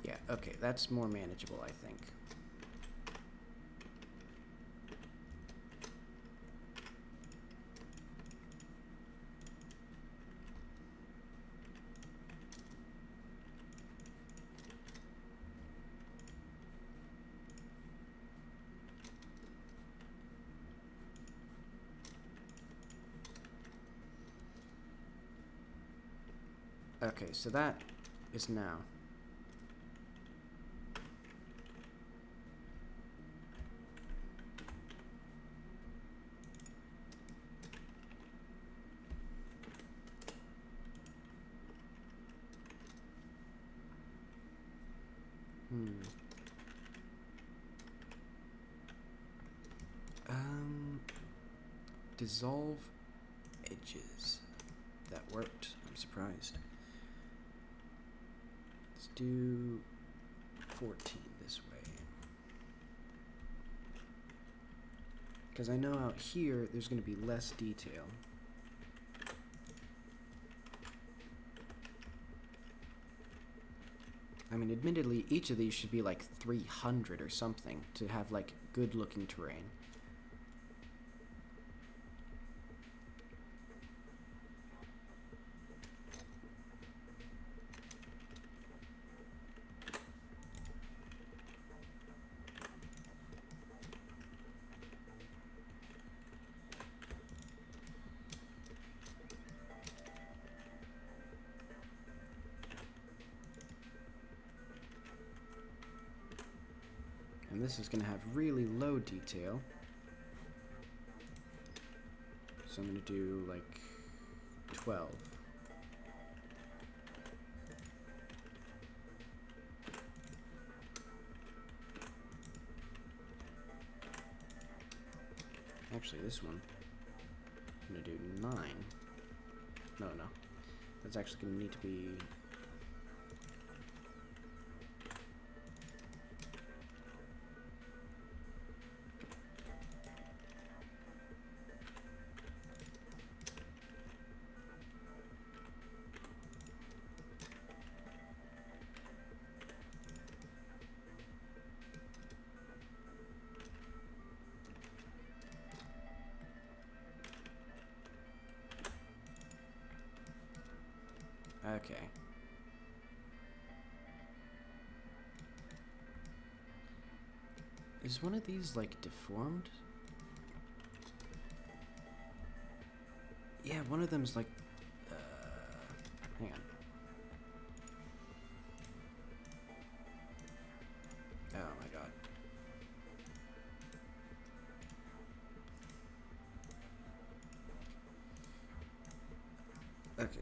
Yeah, okay, that's more manageable, I think. Okay, so that is now. Dissolve edges. That worked. I'm surprised. Let's do 14 this way. Because I know out here there's going to be less detail. I mean, admittedly, each of these should be like 300 or something to have like good looking terrain. And this is going to have really low detail. So I'm going to do like 12. Actually, this one, I'm going to do 9. No. That's actually going to need to be... Okay. Is one of these, like, deformed? Yeah, one of them's, like, hang on. Oh, my God. Okay.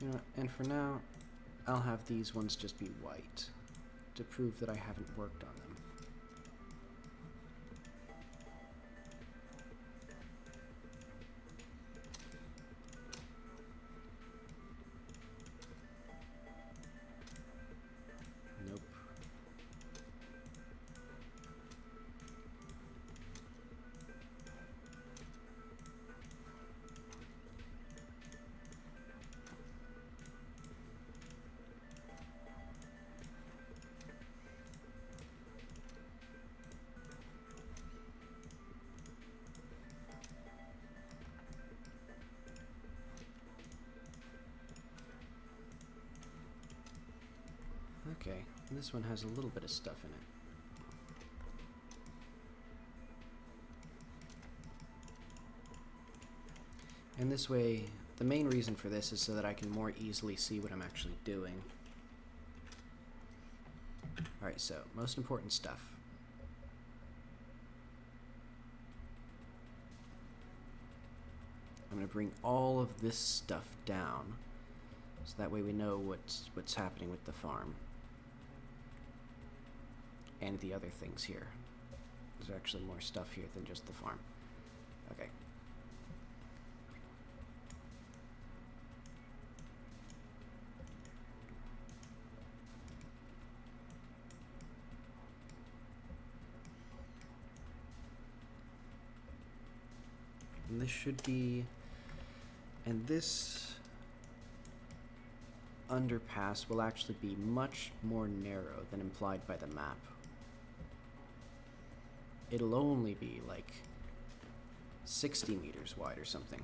You know, and for now, I'll have these ones just be white to prove that I haven't worked on them. Nope. Okay, this one has a little bit of stuff in it. And this way, the main reason for this is so that I can more easily see what I'm actually doing. Alright, so, most important stuff. I'm going to bring all of this stuff down, so that way we know what's happening with the farm. And the other things here. There's actually more stuff here than just the farm. Okay. And this should be... And this underpass will actually be much more narrow than implied by the map. It'll only be like 60 meters wide or something.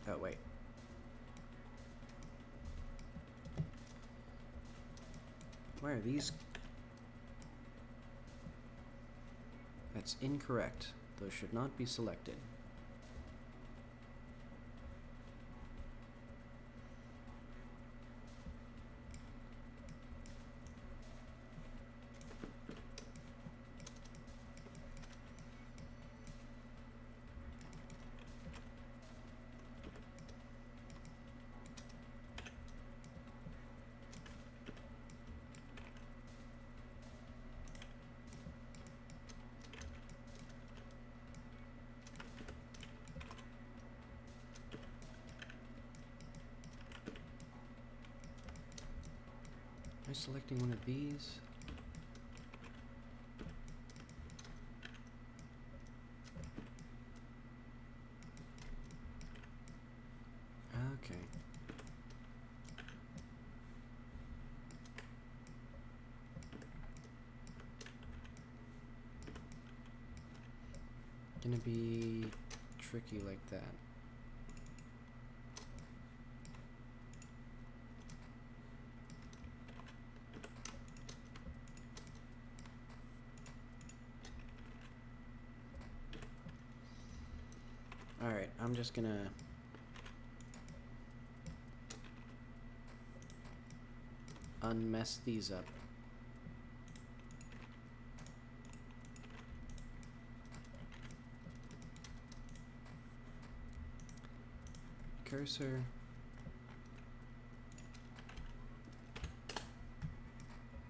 Oh, wait. Where are these? That's incorrect. Those should not be selected. Am I selecting one of these? gonna be tricky like that. Alright, I'm just gonna unmess these up. Cursor.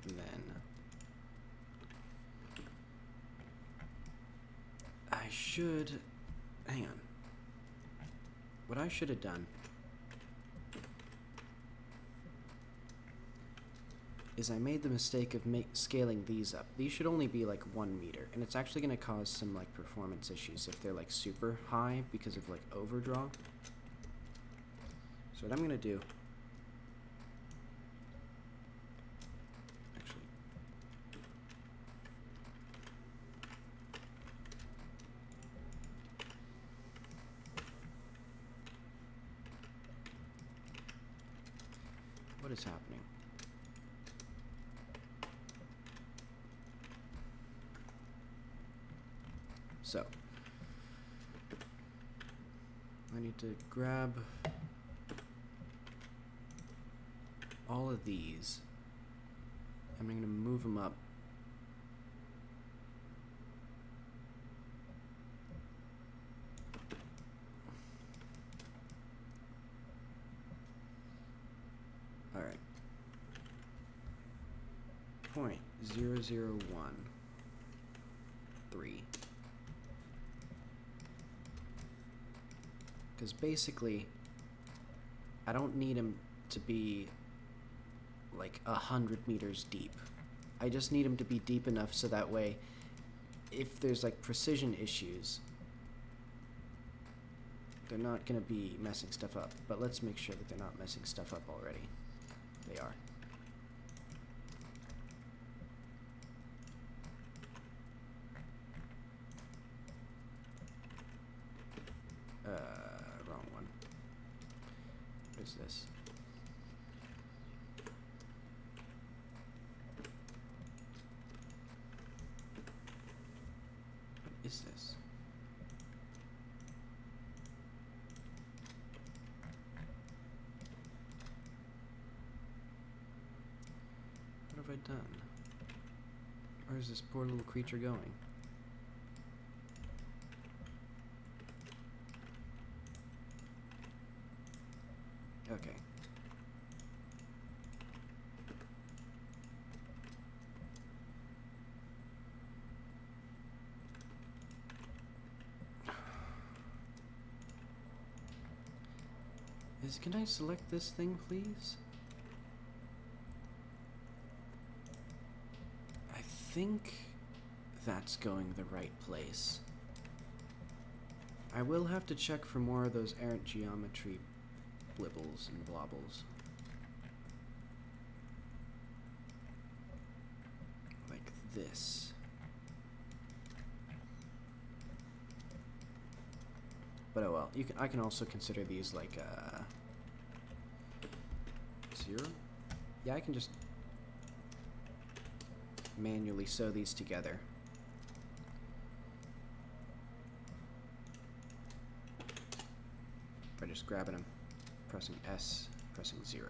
And then I should, hang on. What I should have done is I made the mistake of scaling these up. These should only be like 1 meter, and it's actually going to cause some like performance issues if they're like super high because of like overdraw. So what I'm going to do, actually, what is happening? So, I need to grab all of these. I'm going to move them up. All right. 0.0013. Because basically, I don't need them to be like 100 meters deep. I just need them to be deep enough so that way, if there's like precision issues, they're not going to be messing stuff up. But let's make sure that they're not messing stuff up already. They are. Wrong one. What is this? What is this? What have I done? Where is this poor little creature going? Okay. Can I select this thing, please? I think that's going the right place. I will have to check for more of those errant geometry blibbles and blobbles. Like this. But oh well, I can also consider these like 0? Yeah, I can just manually sew these together. By just grabbing them, pressing S, pressing 0.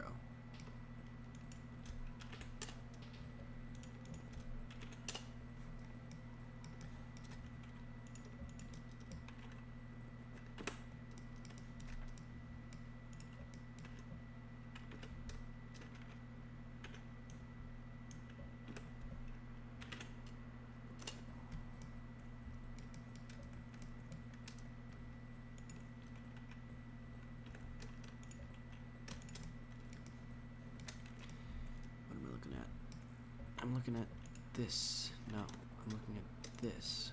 I'm looking at this. No, I'm looking at this.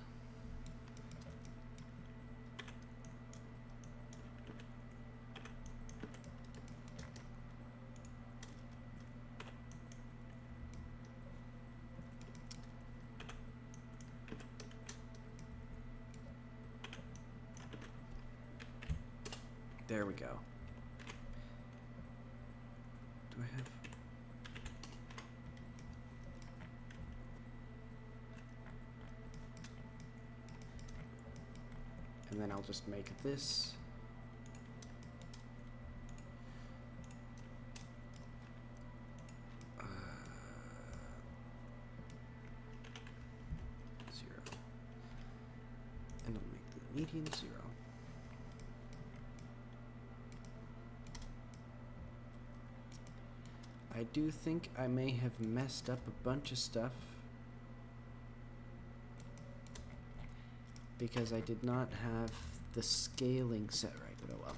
There we go. Do I have... And then I'll just make this. Zero. And I'll make the median 0. I do think I may have messed up a bunch of stuff because I did not have the scaling set right, but oh well.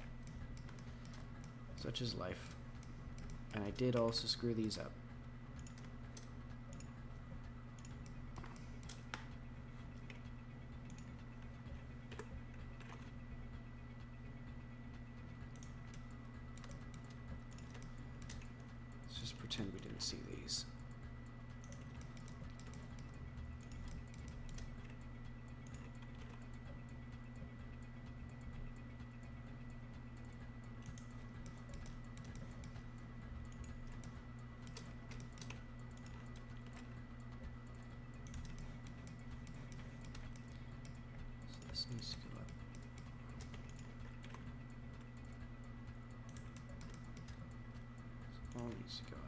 Such is life. And I did also screw these up. Let's just pretend we didn't see these. This needs to go up. This all needs to go up.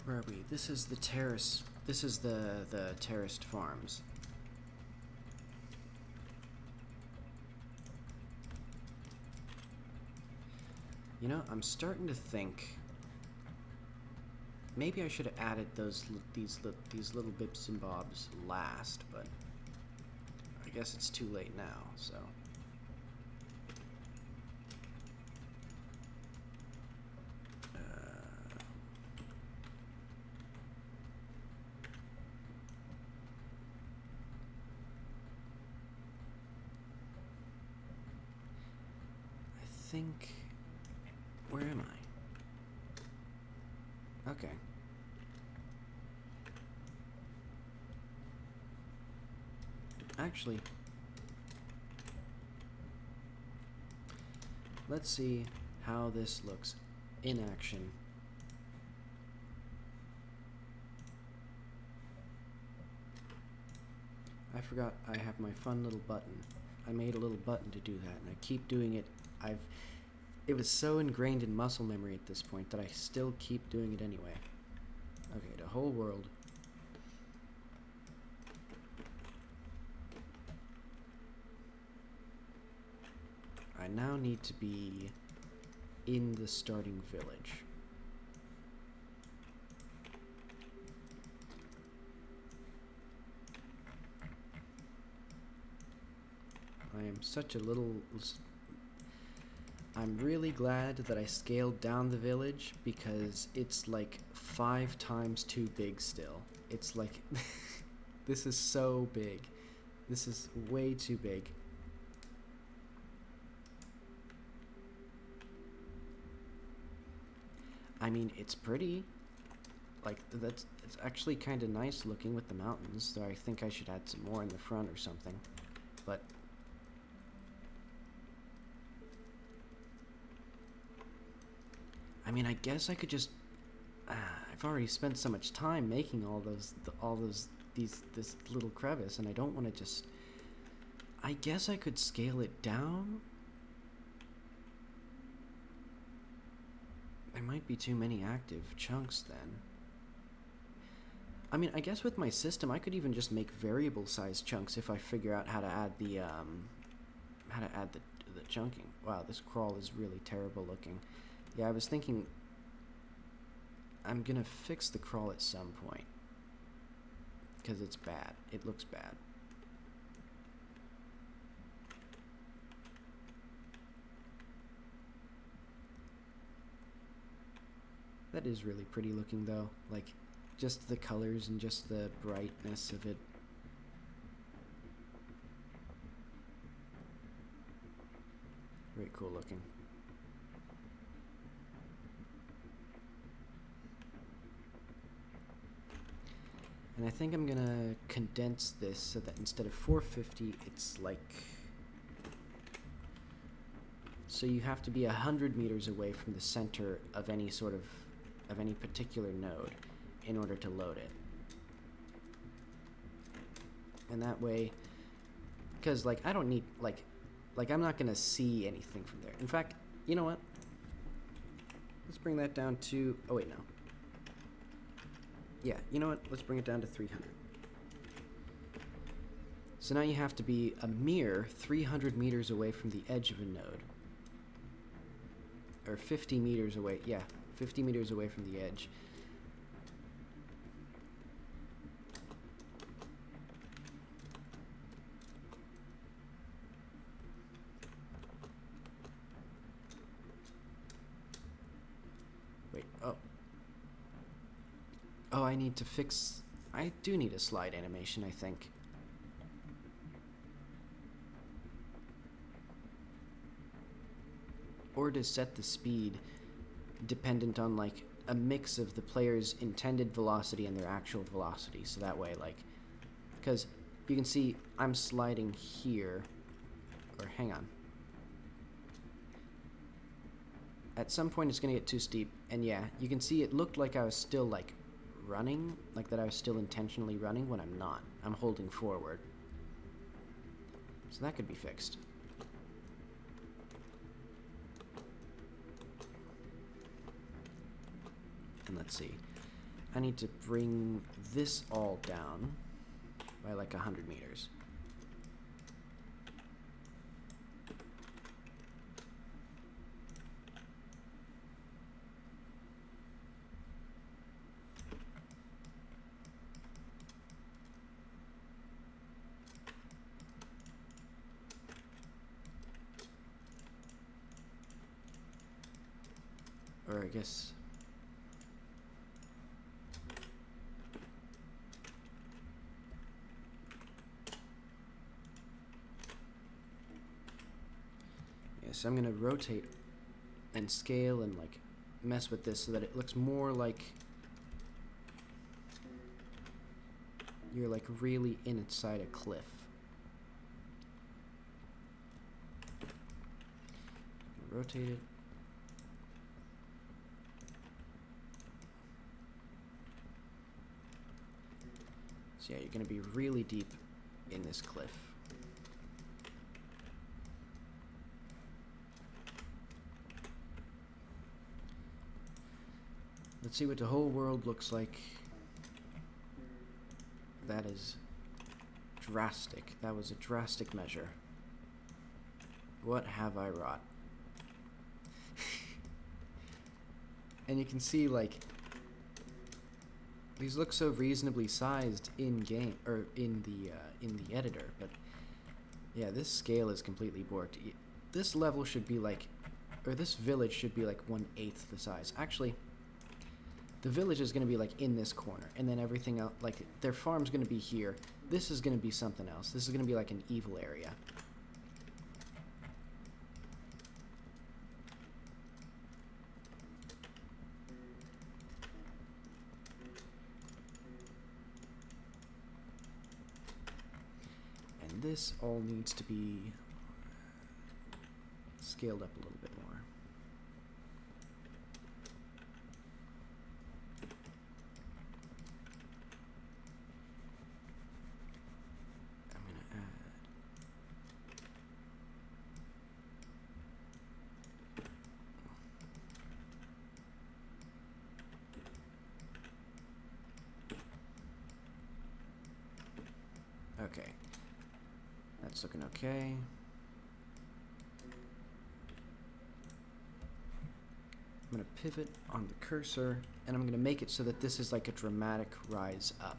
Where are we? This is the terrace. This is the terraced farms. You know, I'm starting to think maybe I should have added these little bits and bobs last, but I guess it's too late now, so. I think... Where am I? Okay. Actually, let's see how this looks in action. I forgot I have my fun little button. I made a little button to do that, and I keep doing it. It was so ingrained in muscle memory at this point that I still keep doing it anyway. Okay, the whole world. I now need to be in the starting village. I am such a little... I'm really glad that I scaled down the village because it's like 5 times too big still. It's like, this is so big. This is way too big. I mean, it's pretty. Like, it's actually kind of nice looking with the mountains, though I think I should add some more in the front or something. But I mean, I guess I could just... I've already spent so much time making this little crevice, and I don't want to just... I guess I could scale it down? There might be too many active chunks then. I mean, I guess with my system, I could even just make variable size chunks if I figure out how to add the chunking. Wow, this crawl is really terrible looking. Yeah, I was thinking I'm gonna fix the crawl at some point because it's bad. It looks bad. That is really pretty looking though, like just the colors and just the brightness of it. Very cool looking. And I think I'm gonna condense this so that instead of 450, it's like... So you have to be 100 meters away from the center of any sort of any particular node in order to load it. And that way, because like I don't need like I'm not gonna see anything from there. In fact, you know what? Let's bring that down to, oh wait, no. Yeah, you know what? Let's bring it down to 300. So now you have to be a mere 300 meters away from the edge of a node. Or 50 meters away, yeah, 50 meters away from the edge. Wait, oh. Oh, I need to fix... I do need a slide animation, I think. Or to set the speed dependent on, like, a mix of the player's intended velocity and their actual velocity. So that way, like... Because you can see I'm sliding here. Or, hang on. At some point it's going to get too steep. And yeah, you can see it looked like I was still, like... running, like that I was still intentionally running when I'm not. I'm holding forward. So that could be fixed. And let's see. I need to bring this all down by like 100 meters. Or I guess... Yeah, so I'm going to rotate and scale and like mess with this so that it looks more like you're like really inside a cliff. Rotate it. So yeah, you're going to be really deep in this cliff. Let's see what the whole world looks like. That is drastic. That was a drastic measure. What have I wrought? And you can see, like, these look so reasonably sized in game or in the editor, but yeah, this scale is completely borked. This level should be like, or this village should be like 1/8 the size. Actually, the village is going to be like in this corner, and then everything else, like their farm's going to be here. This is going to be something else. This is going to be like an evil area. This all needs to be scaled up a little bit more. I'm going to add... Okay. That's looking okay. I'm going to pivot on the cursor, and I'm going to make it so that this is like a dramatic rise up.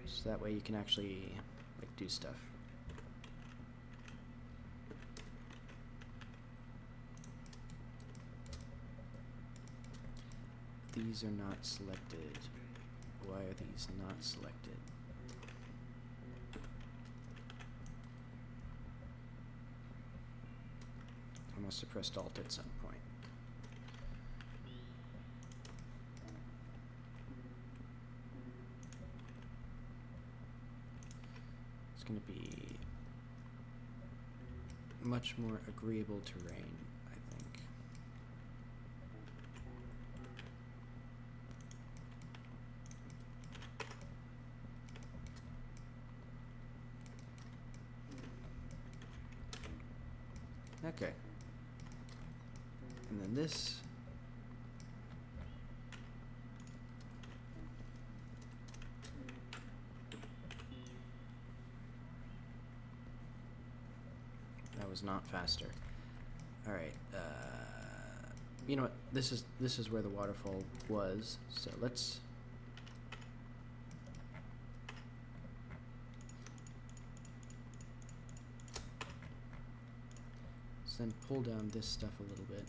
So that way you can actually like do stuff. These are not selected. Why are these not selected? I must have pressed Alt at some point. going to be much more agreeable terrain, I think. Okay. And then this. That was not faster. All right. You know what? This is where the waterfall was. So let's. Then pull down this stuff a little bit.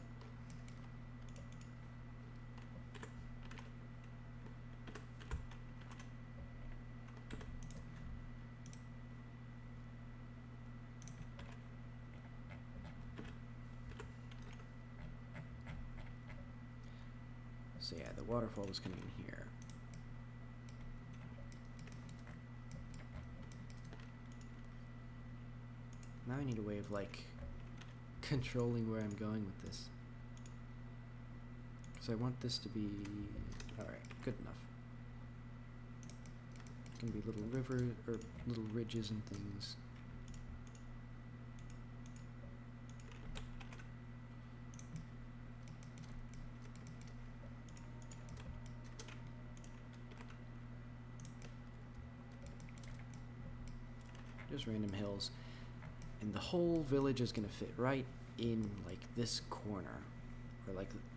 So yeah, the waterfall is coming in here. Now I need a way of like controlling where I'm going with this. Because I want this to be... Alright, good enough. It's going to be little river, or little ridges and things. Just random hills. And the whole village is going to fit right in like this corner,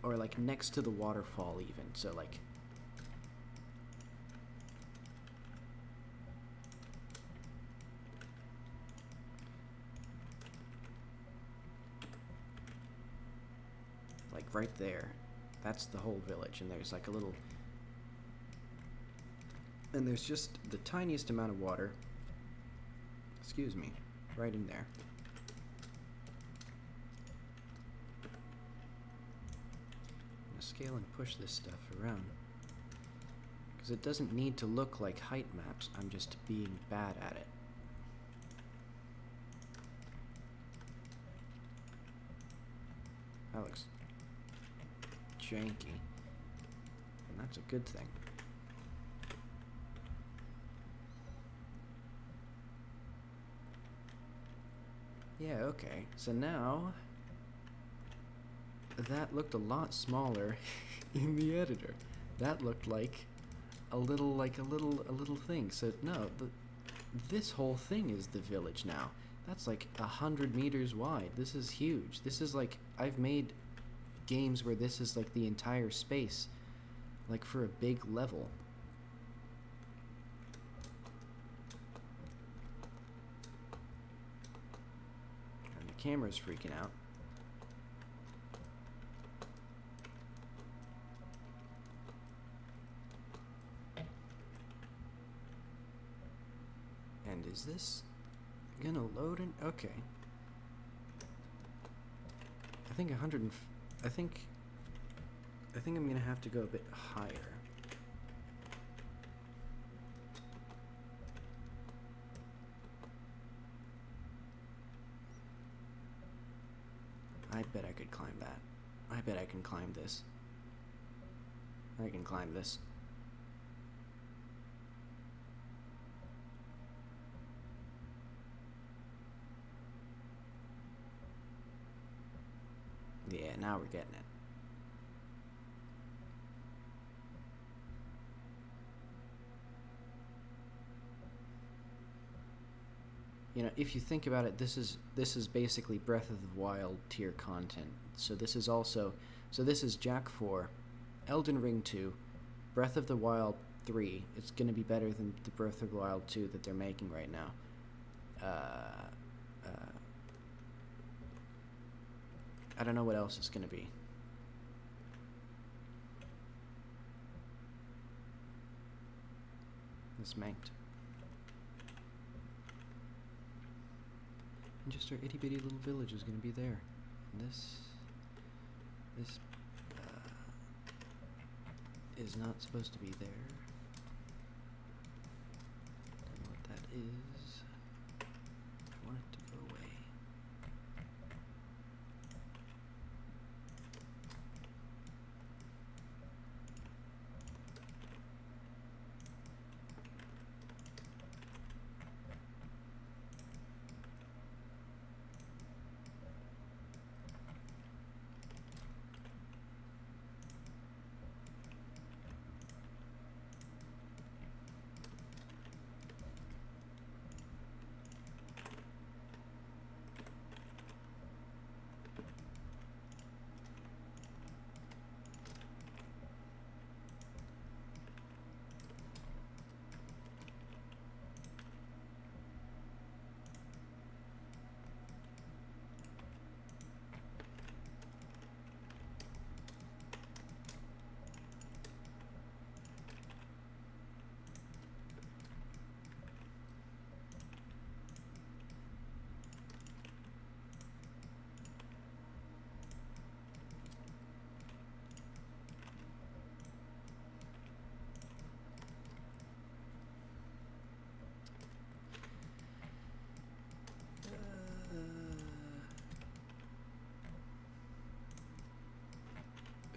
or like next to the waterfall even. So like right there. That's the whole village, and there's like a little, and there's just the tiniest amount of water, excuse me, right in there. I'm gonna scale and push this stuff around, because it doesn't need to look like height maps. I'm just being bad at it. That looks janky, and that's a good thing. Yeah, okay. So now that looked a lot smaller in the editor. That looked like a little thing. So no, this whole thing is the village now. That's like 100 meters wide. This is huge. This is like, I've made games where this is like the entire space, like for a big level. And the camera's freaking out. And is this gonna load in? Okay. I think I think I'm gonna have to go a bit higher. I bet I could climb that. I bet I can climb this. I can climb this. Yeah, now we're getting it. You know, if you think about it, this is basically Breath of the Wild tier content. So this is also, so this is Jak 4, Elden Ring 2, Breath of the Wild 3. It's going to be better than the Breath of the Wild 2 that they're making right now. I don't know what else it's going to be. It's manked. And just our itty bitty little village is going to be there. And this is not supposed to be there. Don't know what that is.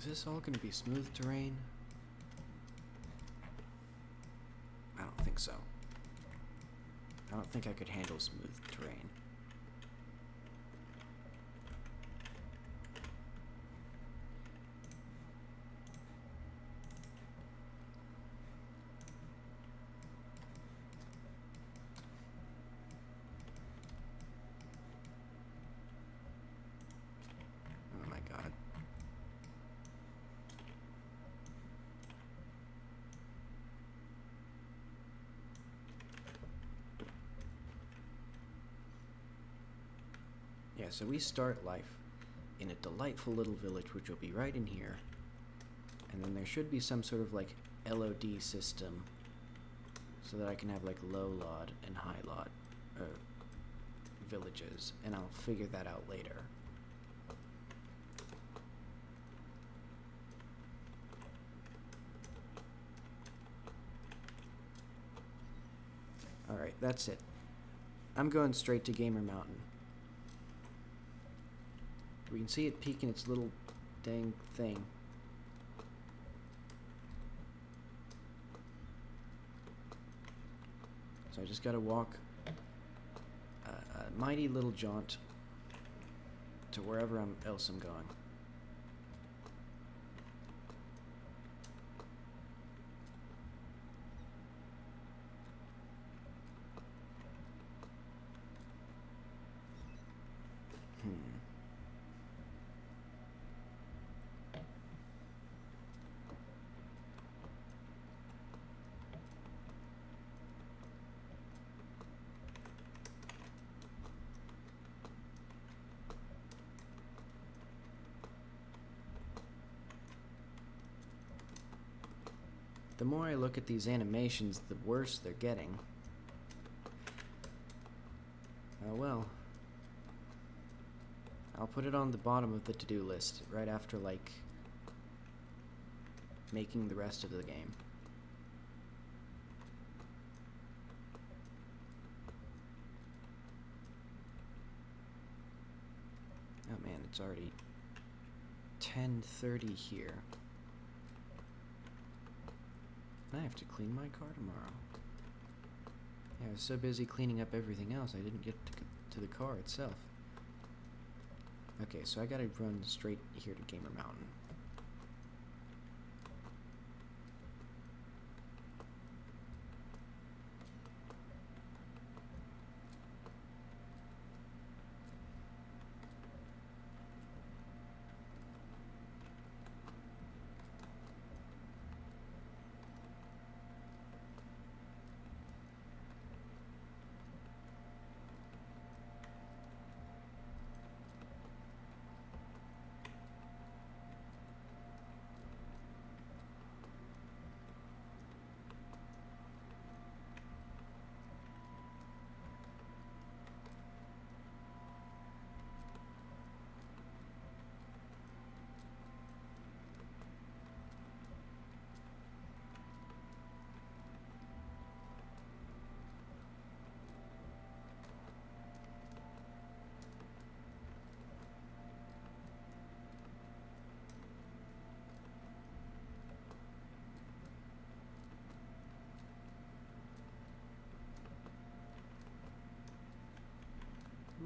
Is this all gonna be smooth terrain? I don't think so. I don't think I could handle smooth terrain. Oh my god. Yeah, so we start life in a delightful little village, which will be right in here. And then there should be some sort of like LOD system so that I can have like low LOD and high LOD villages, and I'll figure that out later. Alright, that's it. I'm going straight to Gamer Mountain. We can see it peeking its little dang thing. So I just gotta walk a mighty little jaunt to wherever else I'm going. The more I look at these animations, the worse they're getting. Oh well. I'll put it on the bottom of the to-do list, right after, like, making the rest of the game. Oh man, it's already 10:30 here. I have to clean my car tomorrow. Yeah, I was so busy cleaning up everything else, I didn't get to the car itself. Okay, so I gotta run straight here to Gamer Mountain.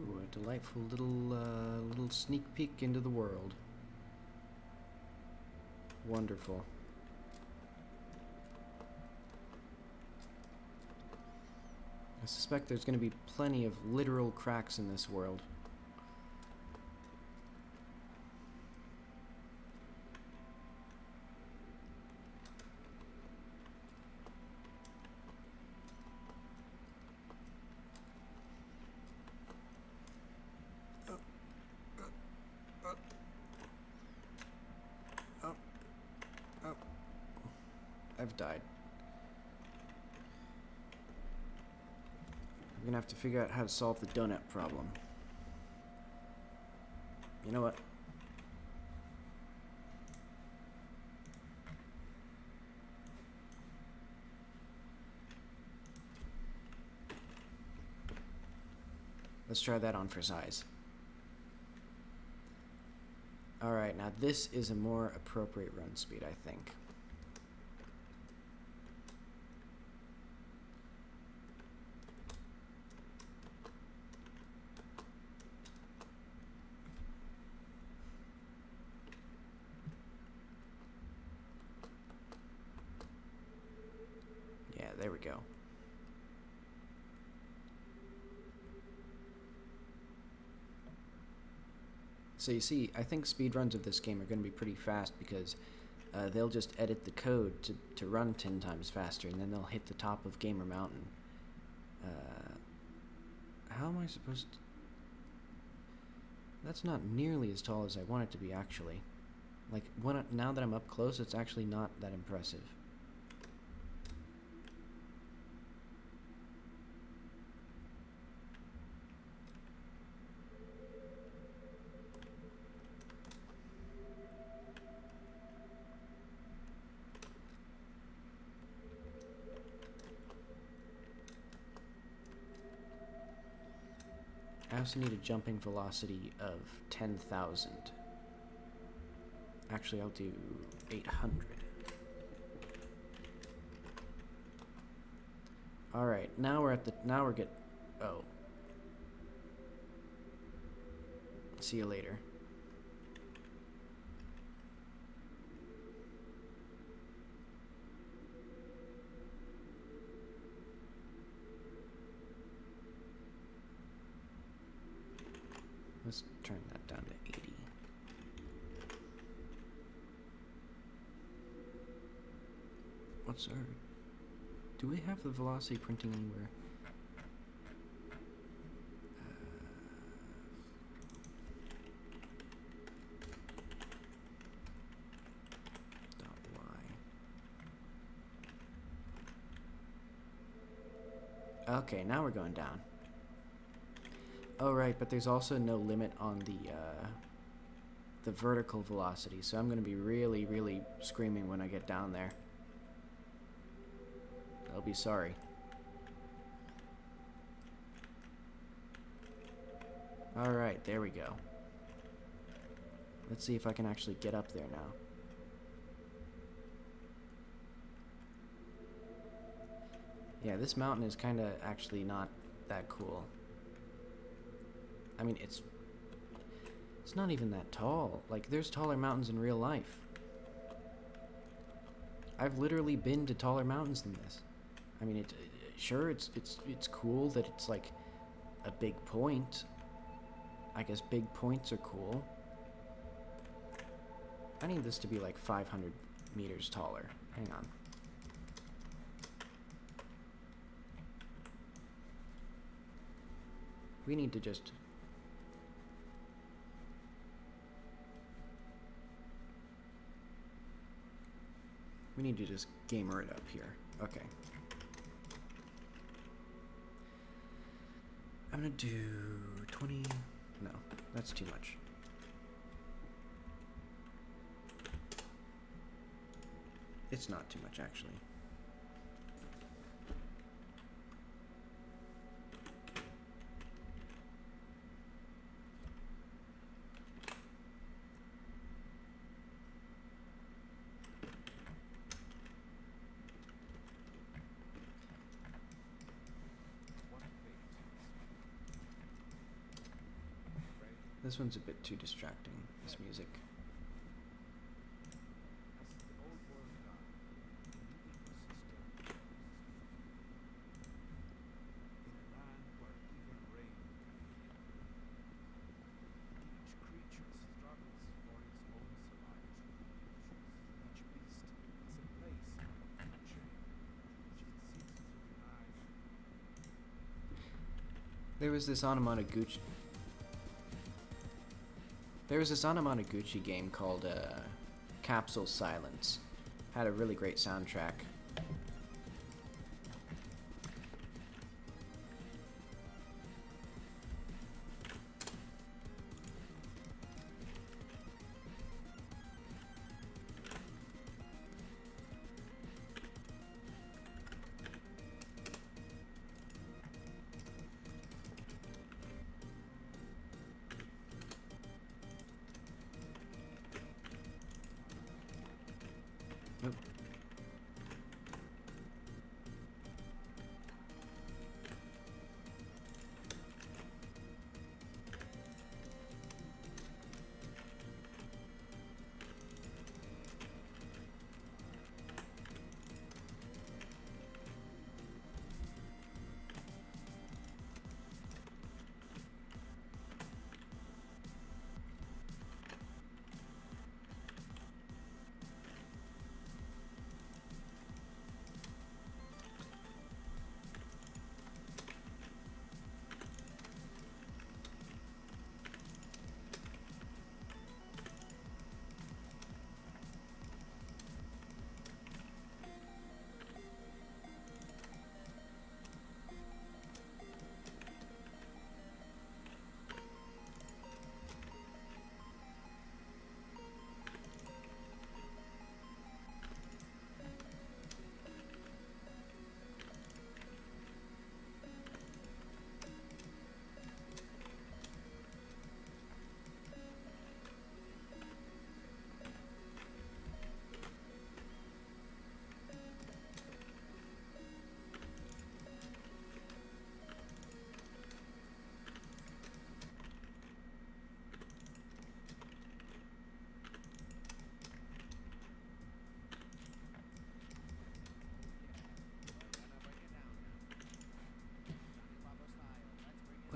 Ooh, a delightful little sneak peek into the world. Wonderful. I suspect there's going to be plenty of literal cracks in this world. I've died. I'm gonna have to figure out how to solve the donut problem. You know what? Let's try that on for size. Alright, now this is a more appropriate run speed, I think. Yeah, there we go. So you see, I think speedruns of this game are going to be pretty fast because they'll just edit the code to run 10 times faster, and then they'll hit the top of Gamer Mountain. How am I supposed to... That's not nearly as tall as I want it to be, actually. Like, now that I'm up close, it's actually not that impressive. I also need a jumping velocity of 10,000. Actually, I'll do 800. Alright, now we're oh. See you later. Let's turn that down to 80. What's our... Do we have the velocity printing anywhere? .y. Okay, now we're going down. Oh, right, but there's also no limit on the vertical velocity, so I'm going to be really, really screaming when I get down there. I'll be sorry. Alright, there we go. Let's see if I can actually get up there now. Yeah, this mountain is kind of actually not that cool. I mean, it's not even that tall. Like, there's taller mountains in real life. I've literally been to taller mountains than this. I mean, sure, it's cool that it's like a big point. I guess big points are cool. I need this to be like 500 meters taller. Hang on. We need to just... We need to just gamer it up here. Okay. I'm gonna do 20... No, that's too much. It's not too much, actually. This one's a bit too distracting, this music. There was this Anamanaguchi game called Capsule Silence. Had a really great soundtrack.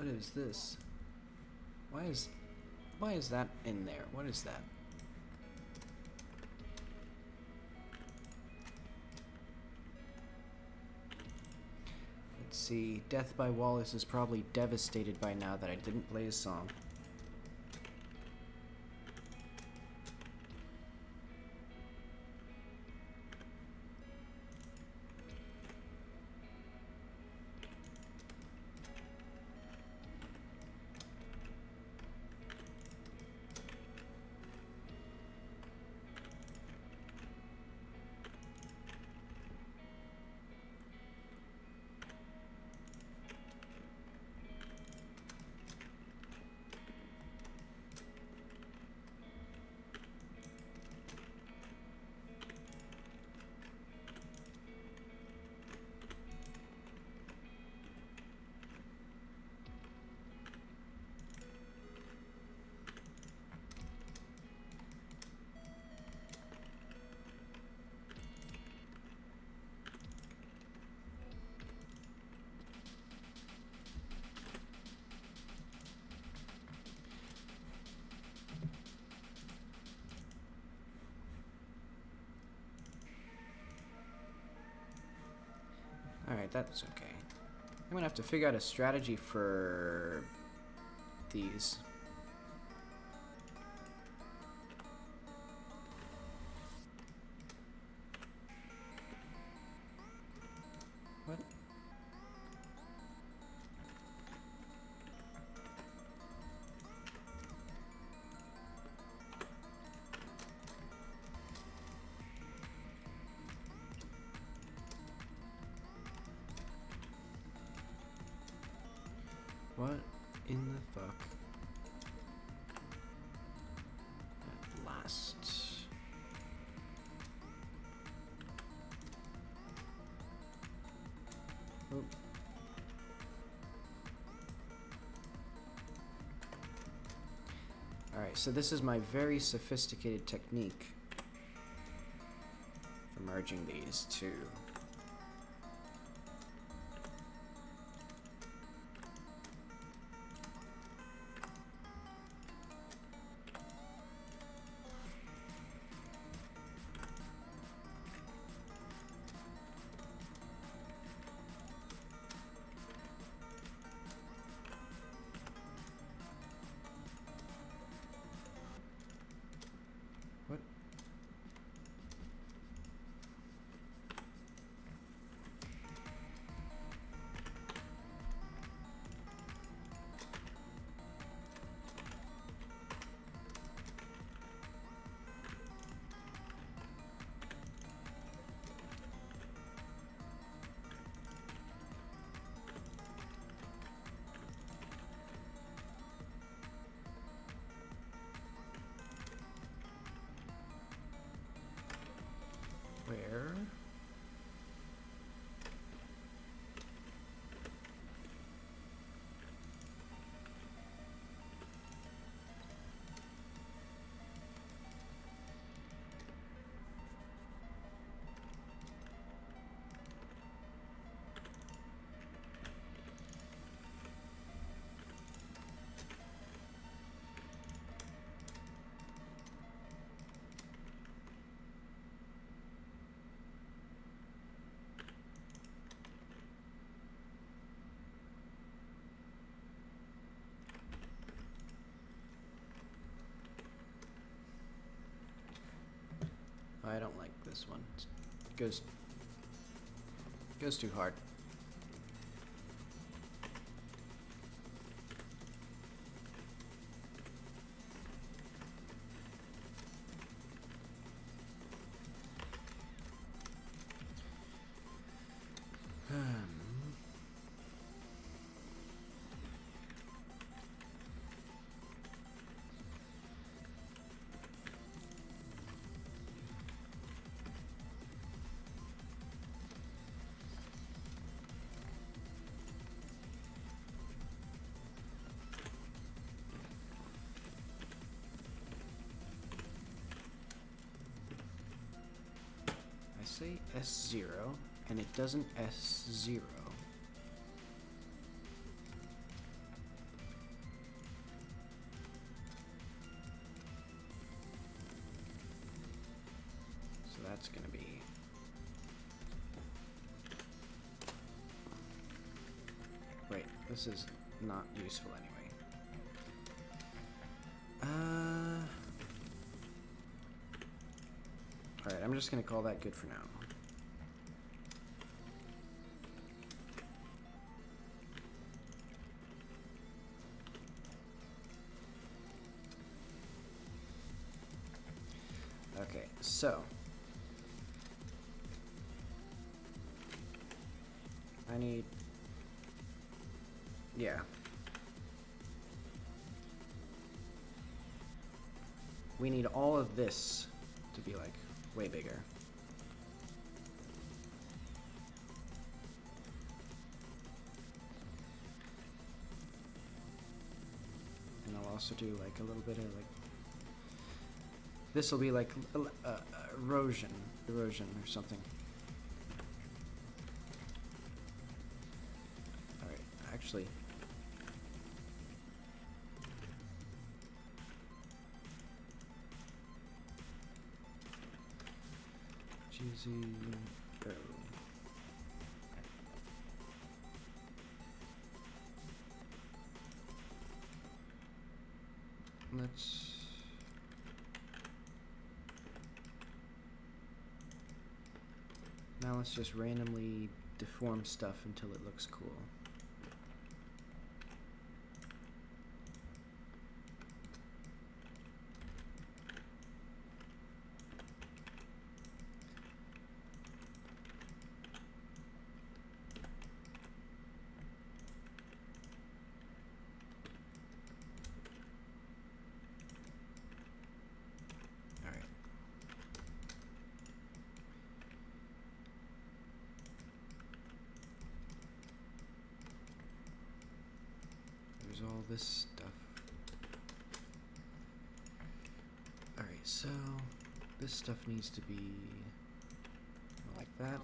What is this? Why is that in there? What is that? Let's see. Death by Wallace is probably devastated by now that I didn't play his song. Alright, that's okay. I'm gonna have to figure out a strategy for these. What? What in the fuck? At last. Oh. Alright, so this is my very sophisticated technique for merging these two. What? Where? I don't like this one. It goes too hard. I say S0 and it doesn't S0. that's gonna be... Wait, this is not useful anyway. Alright, I'm just gonna call that good for now. Okay, so I need, yeah. We need all of this to be like way bigger. And I'll also do like a little bit of like, this will be like erosion or something. All right, actually. GZ, go. Now let's just randomly deform stuff until it looks cool. All this stuff. Alright, so this stuff needs to be like that.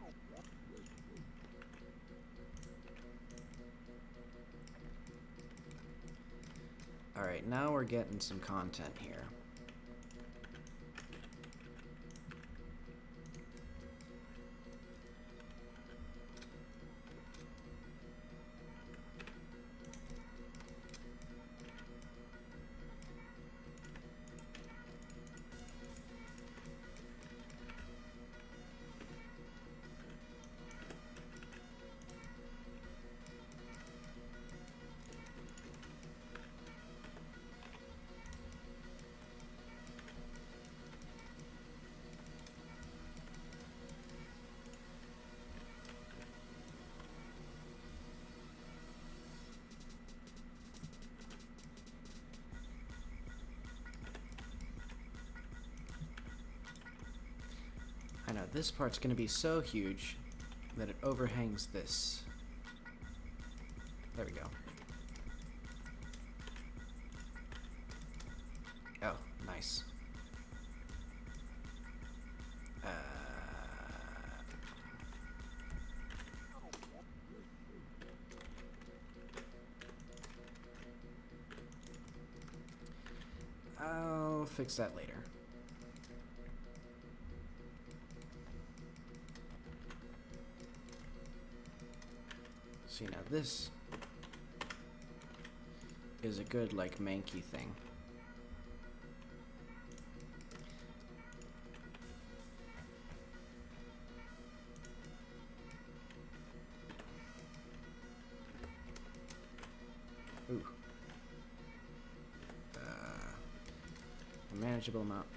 Alright, now we're getting some content here. I know, this part's gonna be so huge that it overhangs this. There we go. Oh, nice. I'll fix that later. See, now this is a good, like, manky thing. Ooh. A manageable amount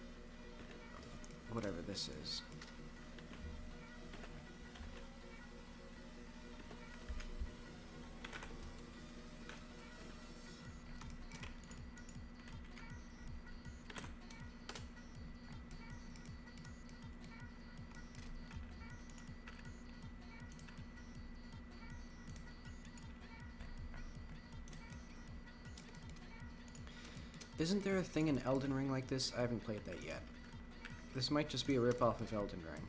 of whatever this is. Isn't there a thing in Elden Ring like this? I haven't played that yet. This might just be a ripoff of Elden Ring.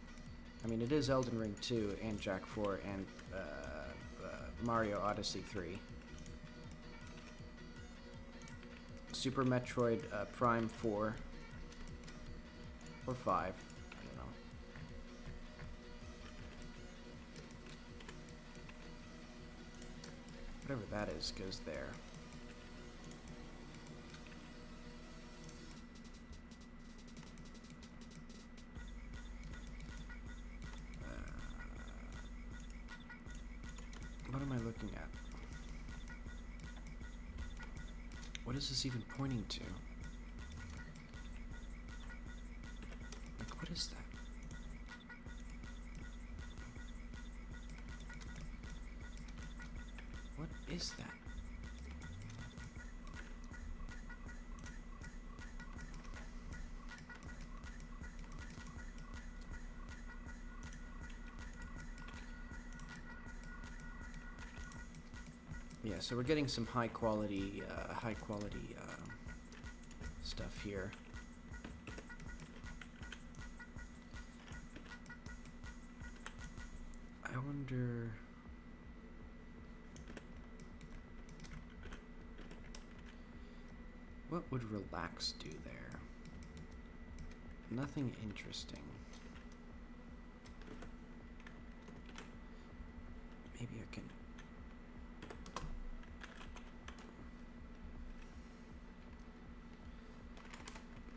I mean, it is Elden Ring 2 and Jak 4 and Mario Odyssey 3. Super Metroid Prime 4 or 5. I don't know. Whatever that is goes there. What am I looking at? What is this even pointing to? Like, what is that? What is that? Yeah, so we're getting some high quality stuff here. I wonder. What would relax do there? Nothing interesting. Maybe I can.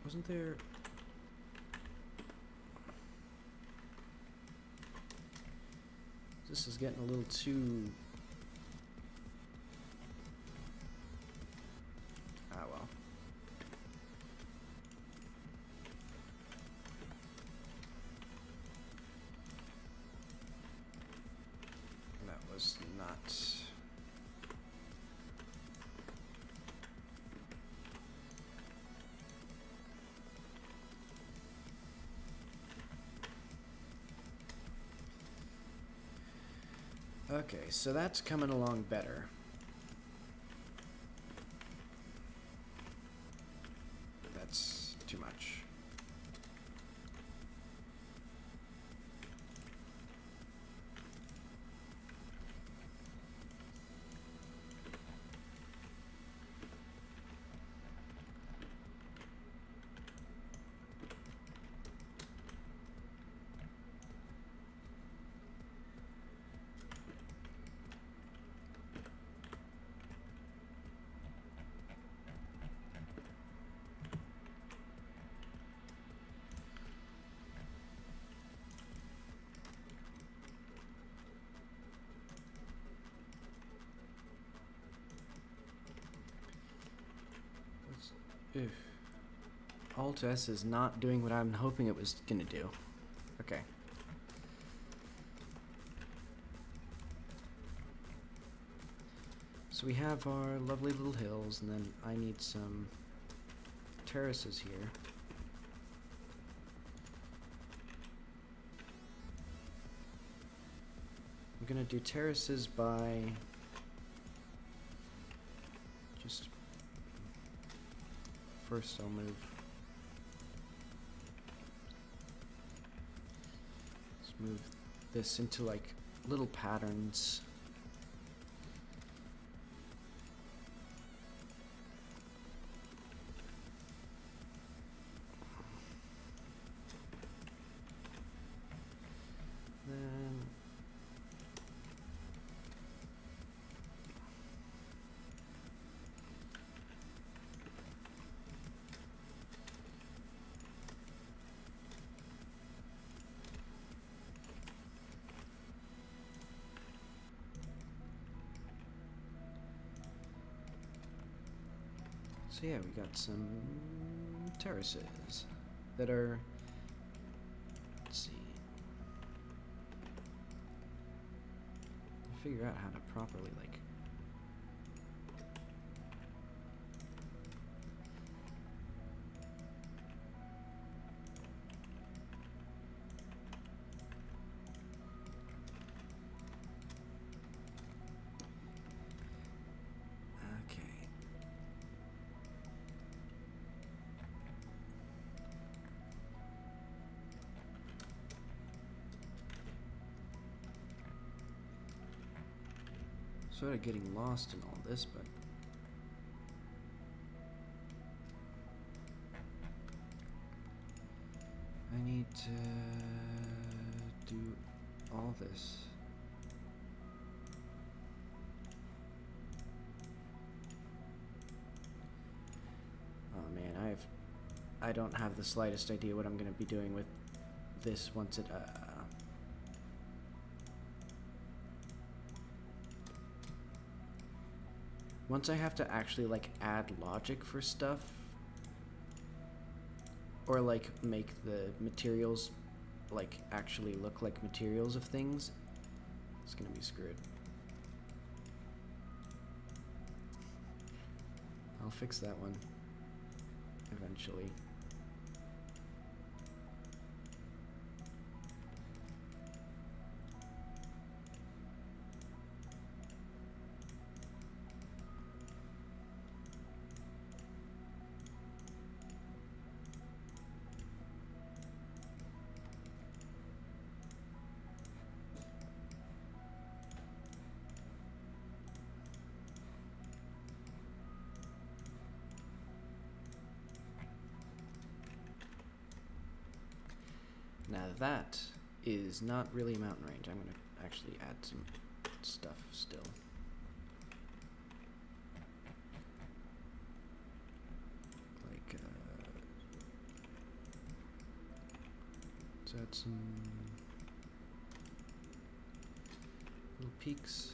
Wasn't there? This is getting a little too. Ah, well. That was not. Okay, so that's coming along better. That's too much. Oof. Alt S is not doing what I'm hoping it was gonna do. Okay. So we have our lovely little hills, and then I need some terraces here. I'm gonna do terraces by just first I'll move. Let's move this into like little patterns. Then so yeah, we got some terraces that are, let's see, figure out how to properly like sort of getting lost in all this, but I need to do all this. I don't have the slightest idea what I'm going to be doing with this once it... Once I have to actually, like, add logic for stuff, or, like, make the materials, like, actually look like materials of things, it's gonna be screwed. I'll fix that one eventually. Now that is not really a mountain range. I'm going to actually add some stuff still. Like, let's add some little peaks.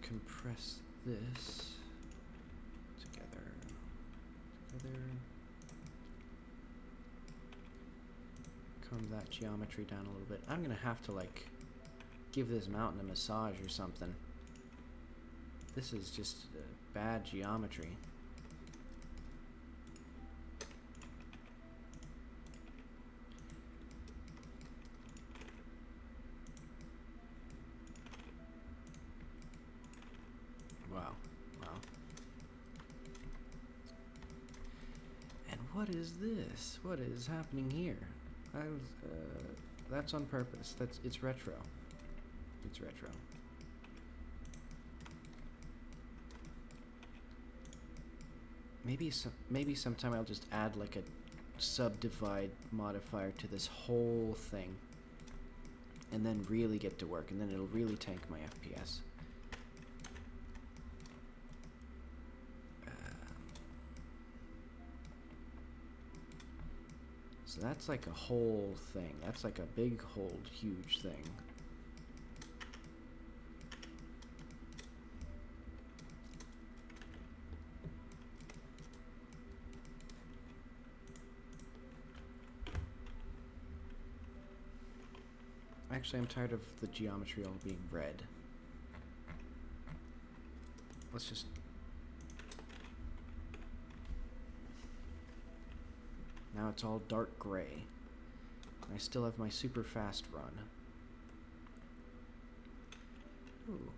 Compress this together. Calm that geometry down a little bit. I'm gonna have to like give this mountain a massage or something. This is just bad geometry. What is this? What is happening here? That's on purpose. It's retro. It's retro. Maybe sometime I'll just add like a subdivide modifier to this whole thing, and then really get to work, and then it'll really tank my FPS. So that's like a whole thing. That's like a big, whole, huge thing. Actually, I'm tired of the geometry all being red. Let's just... Now it's all dark gray. I still have my super fast run. Ooh.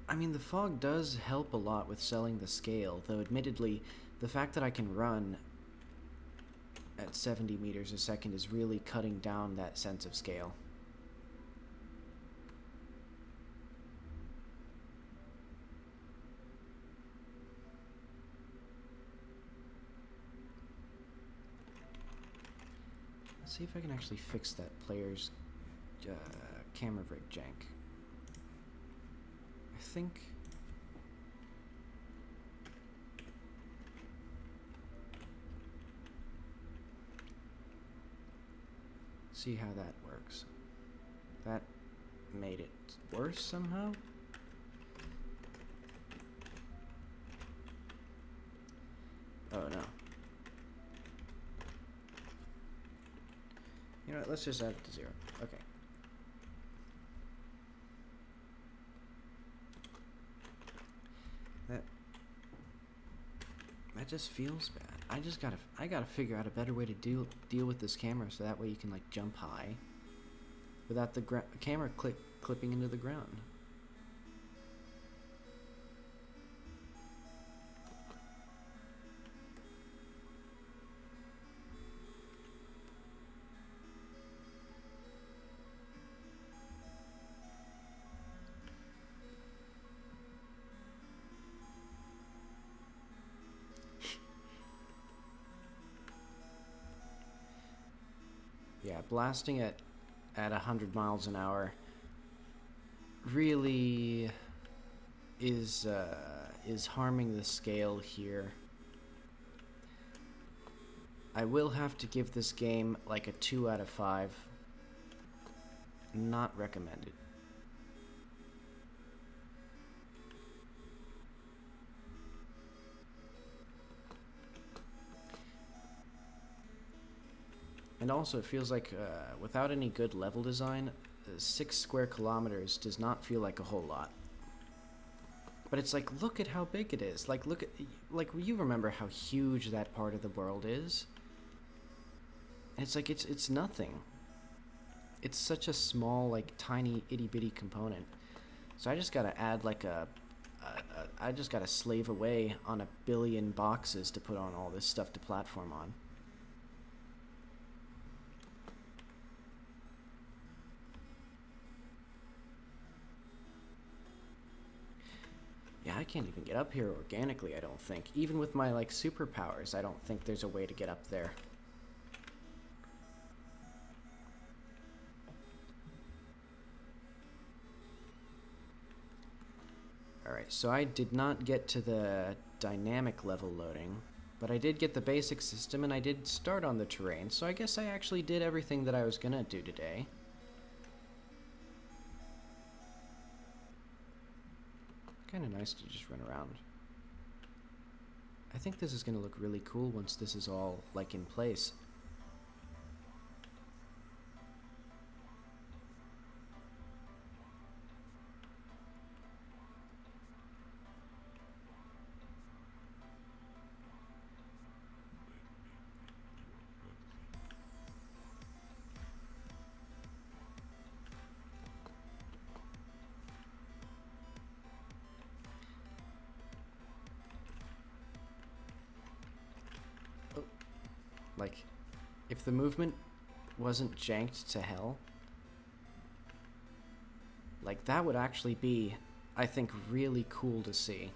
I mean, the fog does help a lot with selling the scale, though admittedly, the fact that I can run at 70 meters a second is really cutting down that sense of scale. See if I can actually fix that player's camera rig jank. I think... See how that works. That made it worse somehow? Oh no. You know what, let's just add it to 0. Okay. That just feels bad. I gotta figure out a better way to deal with this camera so that way you can like jump high without the camera clipping into the ground. blasting at 100 miles an hour really is harming the scale here. I will have to give this game like a 2 out of 5. Not recommended. And also, it feels like without any good level design, 6 square kilometers does not feel like a whole lot. But it's like, look at how big it is. Like, look at, like, you remember how huge that part of the world is? And it's like, it's nothing. It's such a small, like, tiny, itty-bitty component. So I just gotta add, like, I just gotta slave away on 1 billion boxes to put on all this stuff to platform on. Yeah, I can't even get up here organically, I don't think. Even with my, like, superpowers, I don't think there's a way to get up there. Alright, so I did not get to the dynamic level loading, but I did get the basic system and I did start on the terrain, so I guess I actually did everything that I was gonna do today. Kind of nice to just run around. I think this is gonna look really cool once this is all, like, in place. Like, if the movement wasn't janked to hell, like, that would actually be, I think, really cool to see.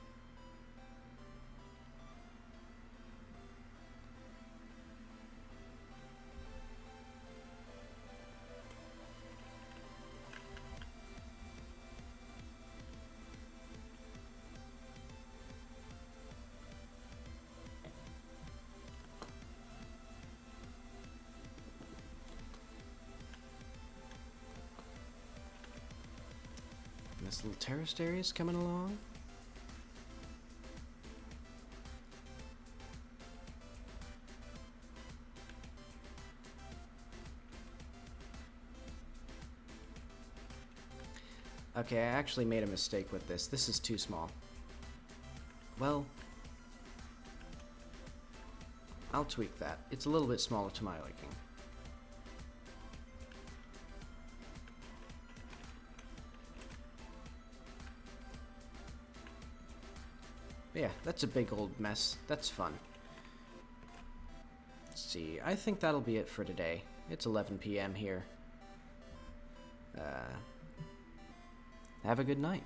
This little terraced area is coming along. Okay, I actually made a mistake with this. This is too small. Well, I'll tweak that. It's a little bit smaller to my liking. Yeah, that's a big old mess. That's fun. Let's see. I think that'll be it for today. It's 11 p.m. here. Have a good night.